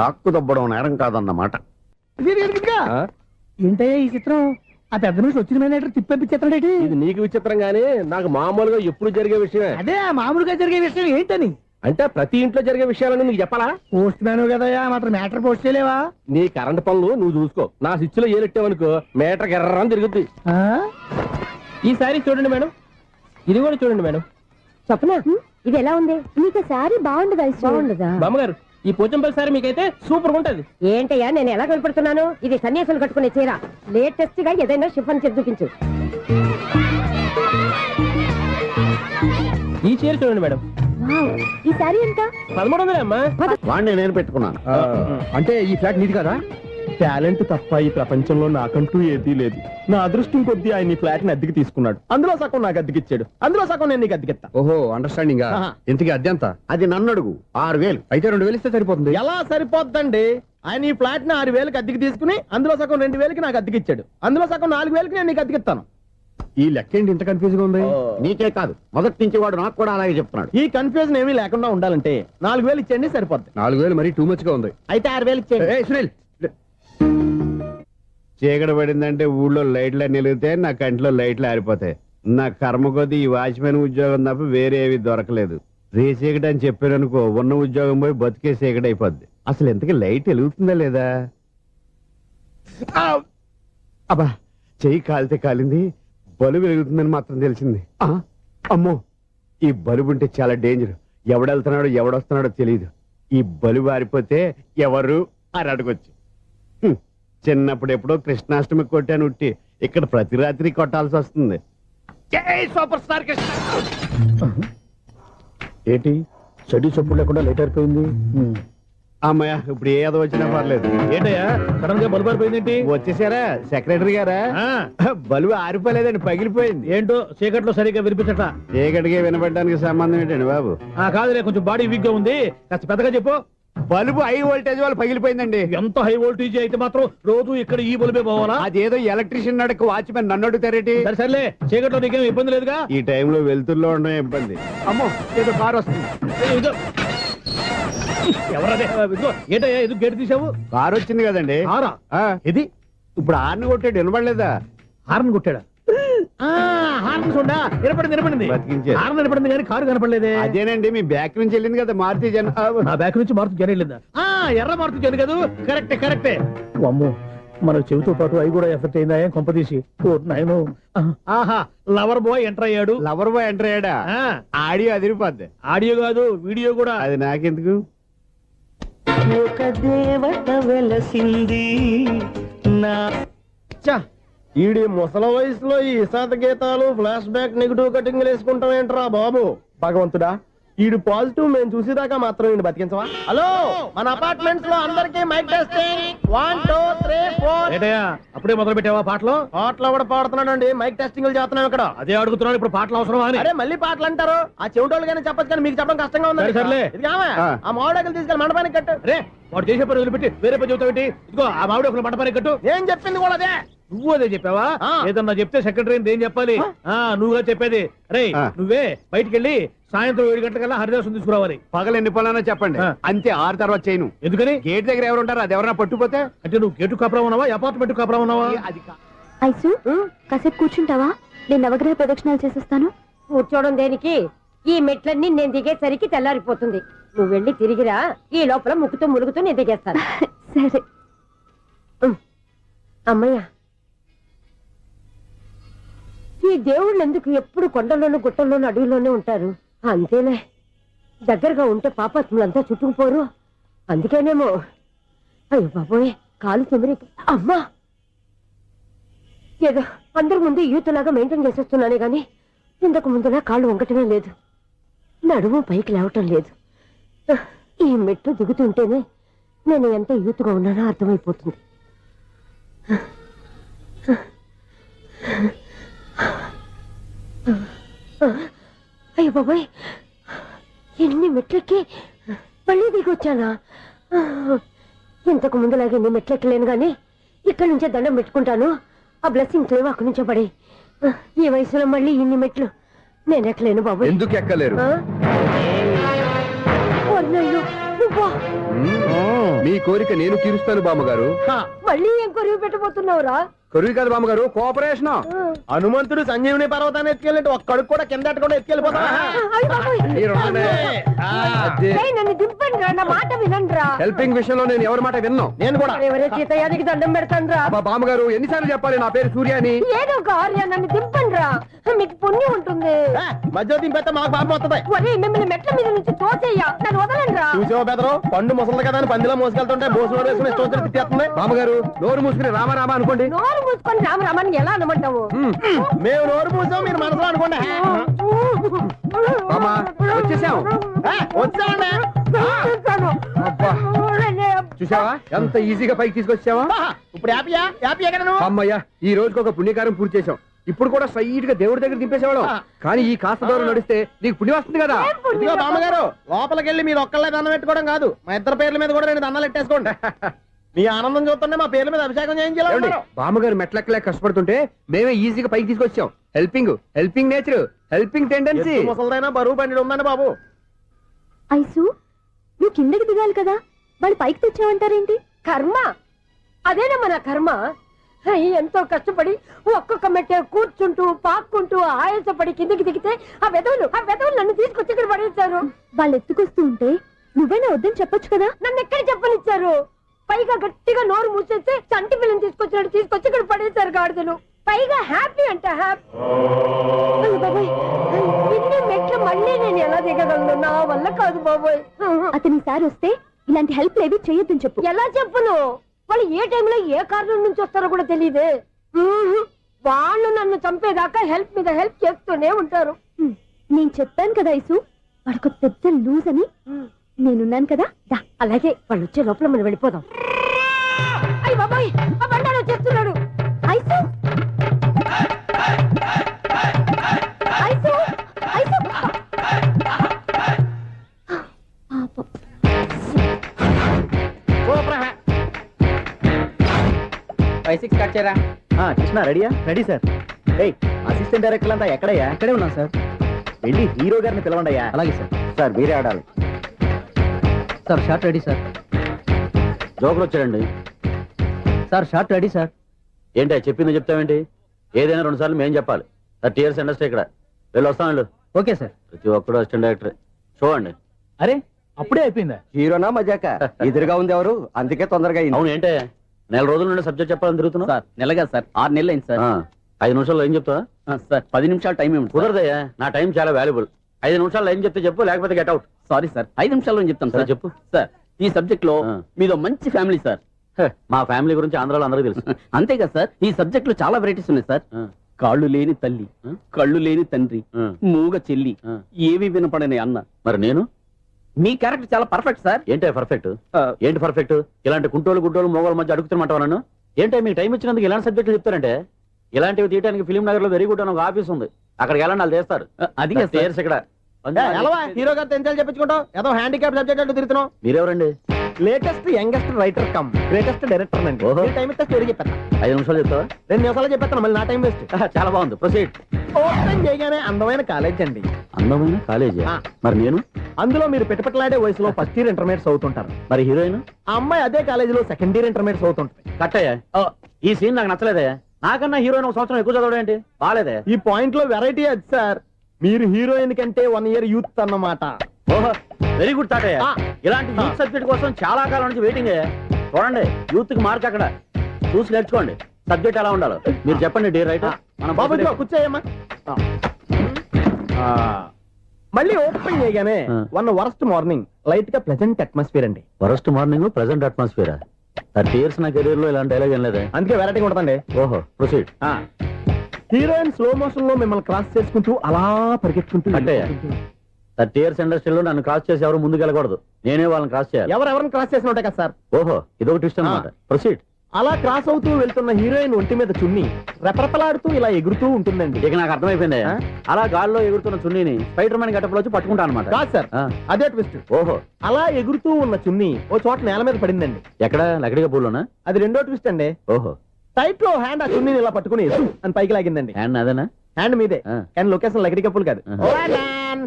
రాక్కు దబ్బడం నేరం కాదన్నమాట. ఏంటయ్యా ఈ చిత్రం? ఆ పెద్ద నుంచి వచ్చిన మేనేటర్ తిప్పించేస్తాడేటి? ఇది నీకు విచిత్రం గానీ నాకు మామూలుగా ఎప్పుడు జరిగే విషయమే. అదే మామూలుగా జరిగే విషయం ఏంటని? అంటే ప్రతి ఇంట్లో జరిగే విషయాలని నీకు చెప్పాలా? పోస్ట్ మ్యాన్ కదయ్యా, మాత్రం మ్యాటర్ పోస్ట్ చేయలేవా? నీ కరెంట్ పనులు నువ్వు చూసుకో. నా స్విచ్ లో ఏలెట్టావనుకో మేటర్ ఎర్రని తిరుగుద్ది. ఈసారి చూడండి మేడం, ఇది కూడా చూడండి మేడం. చెప్పనా? ఇది ఎలా ఉంది? నీకు సారీ బాగుండదా? బాగుండదా బామ్మగారు? ఈ పోచంపల్లి సారీ మీకైతే సూపర్ ఉంటది. ఏంటయ్యా నేను ఎలా కనపడుతున్నాను? ఇది సన్యాసులు కట్టుకునే చీర. లేటెస్ట్ గా ఏదైనా షిఫన్ చేసి చూపించు. ఈ చీర చూడండి మేడం. ఈ సారీ ఎంత? 1300 అమ్మా. వాడిని నేను పెట్టుకున్నాను. అంటే ఈ ఫ్లాట్ నీది కదా? టాలెంట్ తప్ప ఈ ప్రపంచంలో నాకంటూ ఏదీ లేదు. నా అదృష్టం కొద్దీ ఆయన ఈ ఫ్లాట్ ని అద్దెకి తీసుకున్నాడు. అందులో సగం నాకు అద్దెకిచ్చాడు, అందులో సగం నేను నీకు అద్దెకిస్తా. ఓహో, అండర్స్టాండింగ్. ఇంతకీ అద్దె ఎంత? అది నన్ను అడుగు. 6000. అయితే 2000 ఇస్తే సరిపోతుంది. ఎలా సరిపోద్దండి? ఆయన ఈ ఫ్లాట్ ని 6000కి అద్దెకి తీసుకుని అందులో సగం 2000కి నాకు అద్దెకిచ్చాడు, అందులో సగం 4000కి నేను నీకు అద్దెకిస్తాను. ఈ లెక్క ఏంటి ఇంత కన్ఫ్యూజ్ గా ఉంది? నీకే కాదు, మొదటి నుంచి వాడు నాకు కూడా అలాగే చెప్తున్నాడు. ఈ కన్ఫ్యూజన్ ఏమీ లేకుండా ఉండాలంటే 4000 ఇచ్చేయండి, సరిపోద్ది. 4000 మరి టూ మచ్ గా ఉంది. అయితే 6000 ఇచ్చేయండి. చీకటి పడిందంటే ఊళ్ళో లైట్లు నిలిగితే నా కంట్లో లైట్లు ఆరిపోతాయి. నా కర్మ కొద్దీ ఈ వాచ్మెన్ ఉద్యోగం తప్ప వేరే ఏవి దొరకలేదు. రేసీకటి అని చెప్పారనుకో, ఉన్న ఉద్యోగం పోయి బతికే చీకటి అయిపోద్ది. అసలు ఎంతకీ లైట్ వెలుగుతుందా లేదా? అబ్బా, చెయ్యి కాలితే కాలింది, బలుబు వెలుగుతుందని మాత్రం తెలిసింది. అమ్మో, ఈ బలుబు ఉంటే చాలా డేంజర్. ఎవడెళ్తున్నాడో ఎవడొస్తున్నాడో తెలియదు. ఈ బలుబు ఆరిపోతే ఎవరు అని అడగొచ్చు. చిన్నప్పుడు ఎప్పుడో కృష్ణాష్టమి కొట్టాను ఉట్టి, ఇక్కడ ప్రతి రాత్రి కొట్టాల్సి వస్తుంది. Super star Krishna. ఏంటి చెడు చెప్పుడు లేకుండా లేట్ అయిపోయింది? అమ్మయ్య, ఇప్పుడు ఏదో వచ్చినా పర్లేదు. ఏంటయ్యా సడన్ గా బల్బు ఆరిపోయింది? వచ్చేసారా సెక్రటరీ గారా? బల్బు ఆరిపోలేదండి, పగిలిపోయింది. ఏంటో చీకట్లో సరిగ్గా వినిపించట. చీకటికి వినపడడానికి సంబంధం ఏంటండి బాబు? కాదులే, కొంచెం బాడీ వీక్ గా ఉంది, కాస్త పెద్దగా చెప్పు. బల్బు హై వోల్టేజ్ వాళ్ళు పగిలిపోయిందండి. ఎంత హై వోల్టేజ్ అయితే మాత్రం రోజు ఇక్కడ ఈ బల్బే పోవాలా? అదేదో ఎలక్ట్రీషియన్ నడక వాచ్మెన్ నన్ను అడుగుతారేటి? సరేలే, చీకట్లో నీకేం ఇబ్బంది లేదుగా? ఈ టైంలో వెళ్తుల్లో ఉండడం ఇబ్బంది. అమ్మో, ఏదో కారు వస్తుంది. ఎవరదే? ఏంటయ్యా ఎందుకు గేటు తీసావు? కారు వచ్చింది కదండి. ఇది ఇప్పుడు హార్న్ కొట్టాడు, వినబడలేదా? హార్న్ కొట్టాడా? హార్న్ చూడా వినపడింది బతికించారు. హార్న్ వినపడింది కానీ కారు కనపడలేదే. అదేనండి మీ బ్యాక్ నుంచి వెళ్ళింది కదా మారుతి జన నా బ్యాక్ నుంచి మారుతు జన వెళ్ళిందా? ఎర్ర మారుతు జన కదా, కరెక్టే. అమ్మో, మన చెవితో పాటు అవి కూడా ఎఫెక్ట్ అయిందా ఏం కొంపదీసి? నాయను, ఆహా, లవర్ బాయ్ ఎంటర్ అయ్యాడు. లవర్ బాయ్ ఎంటర్ అయ్యాడా? ఆడియో అదిరిపోద్ది. ఆడియో కాదు వీడియో కూడా. అది నాకెందుకు? ఒక దేవత వెలసింది నా ఈడి ముసల వయసులో ఈ ఇసాత గీతాలు, ఫ్లాష్ బ్యాక్, నెగిటివ్ కటింగ్ వేసుకుంటాం ఏంట్రా బాబు? భగవంతుడా, ఈడు పాజిటివ్ మేము చూసేదాకా మాత్రం ఈయన బతికించవా? హలో, మన అపార్ట్మెంట్స్ లో అందరికీ మైక్ టెస్టింగ్ 1 2 3 4. ఏటయ్యా, అప్పుడే మొదలు పెట్టావా పాటలు? పాటలు కూడా పాడుతున్నాడు అండి, మైక్ టెస్టింగ్ చేస్తున్నాం ఇక్కడ. అదే అడుగుతున్నాడు, ఇప్పుడు పాటలు అవసరమా అని. అరే మళ్ళీ పాటలు అంటారు, ఆ చెవిటోళ్ళు కానీ చెప్పచ్చు కానీ మీకు చెప్పడం కష్టంగా ఉంది. సర్లే, ఆ మామిడాకులు తీసుకెళ్ళి మండపానికి కట్టు. రే, వాడు చేసే పని వదిలిపెట్టి వేరే పని చెబుతావు. ఇదిగో ఆ మామిడాకులు మండపానికి కట్టు. ఏం చెప్పింది కూడా అదే. నువ్వు అదే చెప్పావా? ఏదన్నా చెప్తే సెక్రటరీ ఏం చెప్పాలి? నువ్వుగా చెప్పేది. రే, నువ్వే బయటికి వెళ్ళి సాయంత్రం 7 గంటలకల్లా హరిదాసు తీసుకురావాలి. పగలు ఎన్ని పనులన్నా చెప్పండి, అంతే. 6 తర్వాత చేయను. ఎందుకని? గేట్ దగ్గర ఎవరు ఉంటారు, అది ఎవరైనా పట్టుపోతే. అంటే నువ్వు గేటు కాపురా ఉన్నావా, అపార్ట్మెంట్ కాపురా ఉన్నావా? అది ఐసు కాసేపు కూర్చుంటావా? నేను నవగ్రహ ప్రదక్షిణాలు చేసేస్తాను. కూర్చోవడం దేనికి? ఈ మెట్లన్నీ నేను దిగేసరికి తెల్లారిపోతుంది. నువ్వు వెళ్ళి తిరిగిరా, ఈ లోపల ముక్కుతూ ములుగుతూ నేను దిగేస్తాను. సరే. అమ్మయ్య, ఈ దేవుళ్ళు ఎందుకు ఎప్పుడు కొండల్లోనూ గుట్టల్లోనూ అడవిలోనే ఉంటారు? అంతేలే, దగ్గరగా ఉంటే పాపాత్ములంతా చుట్టుకుపోరు. అందుకేనేమో. అయ్యో బాబోయ్, కాలు తిమిరి. అమ్మా, ఏదో అందరి ముందు యూత్లాగా మెయింటైన్ చేసేస్తున్నానే గాని ఇంతకు ముందులా కాళ్ళు వంకటమే లేదు, నడుము పైకి లేవటం లేదు. ఈ మెట్లు దిగుతుంటేనే నేను ఎంత యూత్గా ఉన్నానో అర్థమైపోతుంది. అయ్యో బాబాయ్, ఎన్ని మెట్లెక్కి మళ్ళీ దిగొచ్చానా? ఇంతకు ముందులాగే ఎన్ని మెట్లెక్కలేను గాని ఇక్కడి నుంచే దండం పెట్టుకుంటాను. ఆ బ్లెస్సింగ్స్ లేవు అక్కడి నుంచే పడే. ఈ వయసులో మళ్ళీ ఇన్ని మెట్లు నేను ఎక్కలేను బాబాయ్. ఎందుకు ఎక్కలేరు? నువ్వా? మీ కోరిక నేను తీరుస్తాను బామ్మగారు. మళ్ళీ ఏం కొరివి పెట్టబోతున్నావురా? కొరువు కాదు బామ్మగారు, కోఆపరేషన్. హనుమంతుడు సంజీవుని పర్వతాన్ని ఎత్తుకెళ్ళి ఒక్కడికి కూడా కింద ఎట్టకుండా ఎత్తుకెళ్ళిపోతా. నన్ను దింపండి రా, నా మాట వినండిరా. హెల్పింగ్ విషయంలో నేను ఎవరి మాట విన్నాను. నేను కూడా ఎవరే సీతయ్యానికి దండం పెడతాను రా. బామ్మగారు ఎన్నిసార్లు చెప్పాలి నా పేరు సూర్యాని? ఏదో ఒక ఆర్య, నన్ను దింపండి రా, మీకు పుణ్యం ఉంటుంది. మధ్య దింపేస్తే మాకు పాపం వస్తుంది. ఒరే, మిమ్మల్ని మెట్ల మీద నుంచి తోచేయ్యా, నన్ను వదలండి రా. చూసావా బెదరు, పండు ముసలి కదా అని పందిలో మోసుకెళ్తుంటే బోసు వేసుకుని ఇష్టం తిట్టేస్తుంది. బామ్మగారు నోరు మూసుకుని రామారామా అనుకోండి. నోరు మూసుకొని రామరామాన్ని ఎలా అనమంటావు? మేము నోరు మూసాం, మీరు మనసులో అనుకోండి. వచ్చేసాం. వచ్చామండి. చూసావా ఎంత ఈజీగా పైకి తీసుకొచ్చావా? ఇప్పుడు హ్యాపీ ఎక్కడ నువ్వు? అమ్మయ్యా, ఈ రోజుకి ఒక పుణ్యకారం పూర్తి చేసాం. ఇప్పుడు కూడా స్ట్రైట్ గా దేవుడి దగ్గర దింపేసేవాడు. కానీ ఈ కాస్త దూరం నడిస్తే నీకు పుణ్యం వస్తుంది కదా. ఇదిగో బామ్మగారు, లోపలికి వెళ్ళి మీరు ఒక్కళ్ళే దండం పెట్టుకోవడం కాదు, మా ఇద్దరు పేర్ల మీద కూడా 2 దండాలు ఎట్టేసుకోండి. మీ ఆనందం చూస్తుంటే మా పేర్ల మీద అభిషేకం చేయించాలి. బామ్మగారు మెట్లెక్కలే కష్టపడుతుంటే మేమే ఈజీగా పైకి తీసుకొచ్చాం. Helping nature, helping tendency. ముసలిదైనా బరువు బండి ఉందండి బాబు. ఐసు, నువ్వు కిందకి దిగాలి కదా, వాళ్ళు పైకి తెచ్చావంటారేంటి? కర్మ, అదేనమ్మా నా కర్మ. ఎంతో కష్టపడి ఒక్కొక్క మెట్టే కూర్చుంటూ పాక్కుంటూ ఆయాసపడి కిందకి దిగితే ఆ వెధవులు నన్ను తీసుకొచ్చి ఇక్కడ పడేశారు. వాళ్ళు ఎత్తుకొస్తూ ఉంటే నువ్వేనా వద్దని చెప్పొచ్చు కదా. నన్ను ఎక్కడ చెప్పనిచ్చారు? పైగా గట్టిగా నోరు మూసేస్తే చంటి పిల్లని తీసుకొచ్చినట్టు తీసుకొచ్చి ఇక్కడ పడేశారు గాడిదలు. పైగా హ్యాపీ అంటే హ్యాపీ. బాబోయ్, ఇన్ని మెట్లు మళ్ళీ నేను ఎలా దిగగలను? నా వల్ల కాదు బాబోయ్. అతని సారి వస్తే ఇలాంటి హెల్ప్ లేవి చేయొద్దని చెప్పు. ఎలా చెప్పును? వాళ్ళు ఏ టైంలో ఏ కారణం నుంచి వస్తారో కూడా తెలియదే. వాళ్ళు నన్ను చంపేదాకా హెల్ప్ మీద హెల్ప్ చేస్తూనే ఉంటారు. నేను చెప్పాను కదా ఐసు, వాడికి పెద్ద లూజ్ అని. నేనున్నాను కదా. అలాగే, వాళ్ళు వచ్చే లోపల మనం వెళ్ళిపోదాం. అయ్య బాబాయ్, ఆ బండారు వచ్చేస్తున్నాడు. Ice, ice, ice. పాపం. కృష్ణ రెడీయా? Ready sir. అసిస్టెంట్ డైరెక్టర్ అంతా ఎక్కడయ్యా? ఇక్కడే ఉన్నాం సార్. వెళ్ళి హీరో గారిని పిలవండి అయ్యా. అలాగే సార్. సార్ మీరే ఆడాలి sir. Short ready sir. Joker వచ్చాడండి సార్. Short ready sir. ఏంటో చెప్పిందో చెప్తావేంటి? ఏదైనా 2 సార్లు మేం చెప్పాలి. 30 years ఇండస్ట్రీ ఇక్కడ. వెళ్ళి వస్తాం వెళ్ళు. Okay sir. ప్రతి ఒక్కడు అసిస్టెంట్ డైరెక్టర్. చూడండి. అరే అప్పుడే అయిపోయిందా? హీరోనా మజాక ఎదురుగా ఉంది ఎవరు, అందుకే తొందరగా అయింది. అవును ఏంటే నెల రోజుల నుండి సబ్జెక్ట్ చెప్పాలని తిరుగుతున్నా? సార్ నెలగా సార్ 6 నెలలు అయింది సార్. 5 నిమిషాల్లో ఏం చెప్తావా? సార్ 10 నిమిషాలు టైం ఏమి కుదరదయ్యా, నా టైం చాలా వాల్యుబుల్. 5 నిమిషాల్లో ఏం చెప్తే చెప్పు, లేకపోతే గెట్ అవుట్. సారీ సార్ 5 నిమిషాల్లో చెప్తాను సార్. చెప్పు. సార్ ఈ సబ్జెక్ట్ లో మీదో మంచి ఫ్యామిలీ సార్. మా ఫ్యామిలీ గురించి ఆంధ్రాలో అందరికీ తెలుసు. అంతేగా సార్ ఈ సబ్జెక్ట్ లో చాలా వెరైటీస్ ఉన్నాయి సార్. కాళ్ళు లేని తల్లి, కళ్ళు లేని తండ్రి, మూగ చెల్లి, ఏవి వినపడని అన్న. మరి నేను మీ క్యారెక్టర్ చాలా పర్ఫెక్ట్ సార్. ఏంటే పర్ఫెక్ట్? ఏంటి పర్ఫెక్ట్? ఇలాంటి కుంటోలు గుడ్డోలు మోగోల మధ్య అడుగుతున్నమాట నన్ను. ఏంటంటే మీకు టైం ఇచ్చినందుకు ఇలాంటి సబ్జెక్టులు చెప్తారంటే, ఇలాంటివి తీయడానికి ఫిలిం నగర్ లో వెరీ గుడ్ అని ఒక ఆఫీస్ ఉంది, అక్కడికి వెళ్ళండి వాళ్ళు చేస్తారు. అది ఇయర్స్ ఇక్కడ హీరో గారితో ఎంత చెప్పించుకుంటావు, ఏదో హ్యాండిక్యాప్ సబ్జెక్ట్ అంటే తిరుగుతున్నావు. మీరెవరండి? Latest youngest writer cum greatest director అండి. ఓహో. టైం ఇస్తే స్టోరీ చెప్పేస్తా. 5 నిమిషాలు చెప్తావా? 2 నిమిషాలు చెప్పేస్తాను, మళ్ళీ నా టైం వేస్ట్. చాలా బాగుంది, ప్రొసీడ్. ఓపెన్ చేయగానే అందమైన కాలేజ్ అండి. అందమైన కాలేజీ. మరి నేను? అందులో మీరు పెట్టుపట్లాడే వయసులో ఫస్ట్ ఇయర్ ఇంటర్మీడియట్స్ అవుతుంటారు. మరి హీరోయిన్? ఆ అమ్మాయి అదే కాలేజీలో సెకండ్ ఇయర్ ఇంటర్మీడియట్స్ అవుతుంటది. కట్టయ్యా, ఈ సీన్ నాకు నచ్చలేదయ్యా. నాకన్నా హీరోయిన్ 1 సంవత్సరం ఎక్కువ చదవడం ఏంటి? బాగాలేదే. ఈ పాయింట్ లో వెరైటీ అది సార్, మీరు హీరోయిన్ కంటే 1 ఇయర్ యూత్ అన్నమాట. ఓహో వెరీ గుడ్ తాటయ్య. ఇలాంటి యూత్ సబ్జెక్ట్ కోసం చాలా కాలం నుంచి వెయిటింగ్. చూడండి యూత్ కి మార్క్ అక్కడ చూసి నేర్చుకోండి. సబ్జెక్ట్ ఎలా ఉండాలో మీరు చెప్పండి. డే రైట్ బాబు కూర్చోయమ్మా. మళ్ళీ ఓపెన్ చేయగానే వన్ వరస్ట్ మార్నింగ్, లైట్ గా ప్లెజెంట్ అట్మాస్ఫియర్ అండి. Worst morning present atmosphere. 30 years నా కెరీర్ లో ఇలాంటి డైలాగ్ ఏం లేదే. అందుకే వెరైటీ ఉంటుందండి. ఓహో ప్రొసీడ్. హీరోయిన్ స్లో మోషన్ లో మిమ్మల్ని క్రాస్ చేసుకుంటూ అలా పరిగెత్తుకుంటూ అంటే 30 years ఇండస్ట్రీలో నన్ను క్రాస్ చేసి ఎవరు ముందుకు వెళ్ళకూడదు, నేనే వాళ్ళని క్రాస్ చేయాలి. ఎవరెవరిని క్రాస్ చేసిన ఉంటాయి కదా సార్. ఓహో ఇదొక ట్విస్ట్ అన్నమాట. ప్రొసీడ్. అలా క్రాస్ అవుతూ వెళ్తున్న హీరోయిన్ ఒంటి మీద చున్ని రెపరెపలాడుతూ ఇలా ఎగురుతూ ఉంటుందండి. ఇక నాకు అర్థమైపోయింది. అలా గాల్లో ఎగురుతున్న చున్నీని స్పైడర్ మ్యాన్ గెటప్ లో వచ్చి పట్టుకుంటా అనమాట. కాదు సార్, అదే ట్విస్ట్. ఓహో అలా ఎగురుతూ ఉన్న చున్ని ఓ చోట నేల మీద పడిందండి. ఎక్కడ? లకడిగా పూలోనా? అది రెండో ట్విస్ట్ అండి. ఓహో టైట్ లో హ్యాండ్ ఆ చున్నీని ఇలా పట్టుకుని అని పైకి లాగిందండి. హ్యాండ్ అదేనా? హ్యాండ్ మీదే, కానీ లొకేషన్ లకడి కప్పులు కాదు.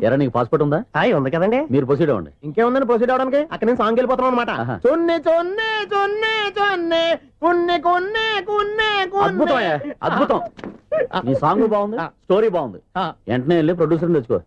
ఎరా నీకు పాస్పోర్ట్ ఉందా? ఉంది కదండి. మీరు ప్రొసీడ్ అవ్వండి. ఇంకేముందని ప్రొసీడ్ అవడానికి? అక్కడ నేను సాంగ్ వెళ్ళిపోతున్నాం అనమాట. చొన్నే చొన్నే చొన్నే చొన్నే కున్నే కున్నే కున్నే. అద్భుతం అద్భుతం. ఈ సాంగ్ బాగుంది, స్టోరీ బాగుంది. వెంటనే వెళ్ళి ప్రొడ్యూసర్ తెచ్చుకో.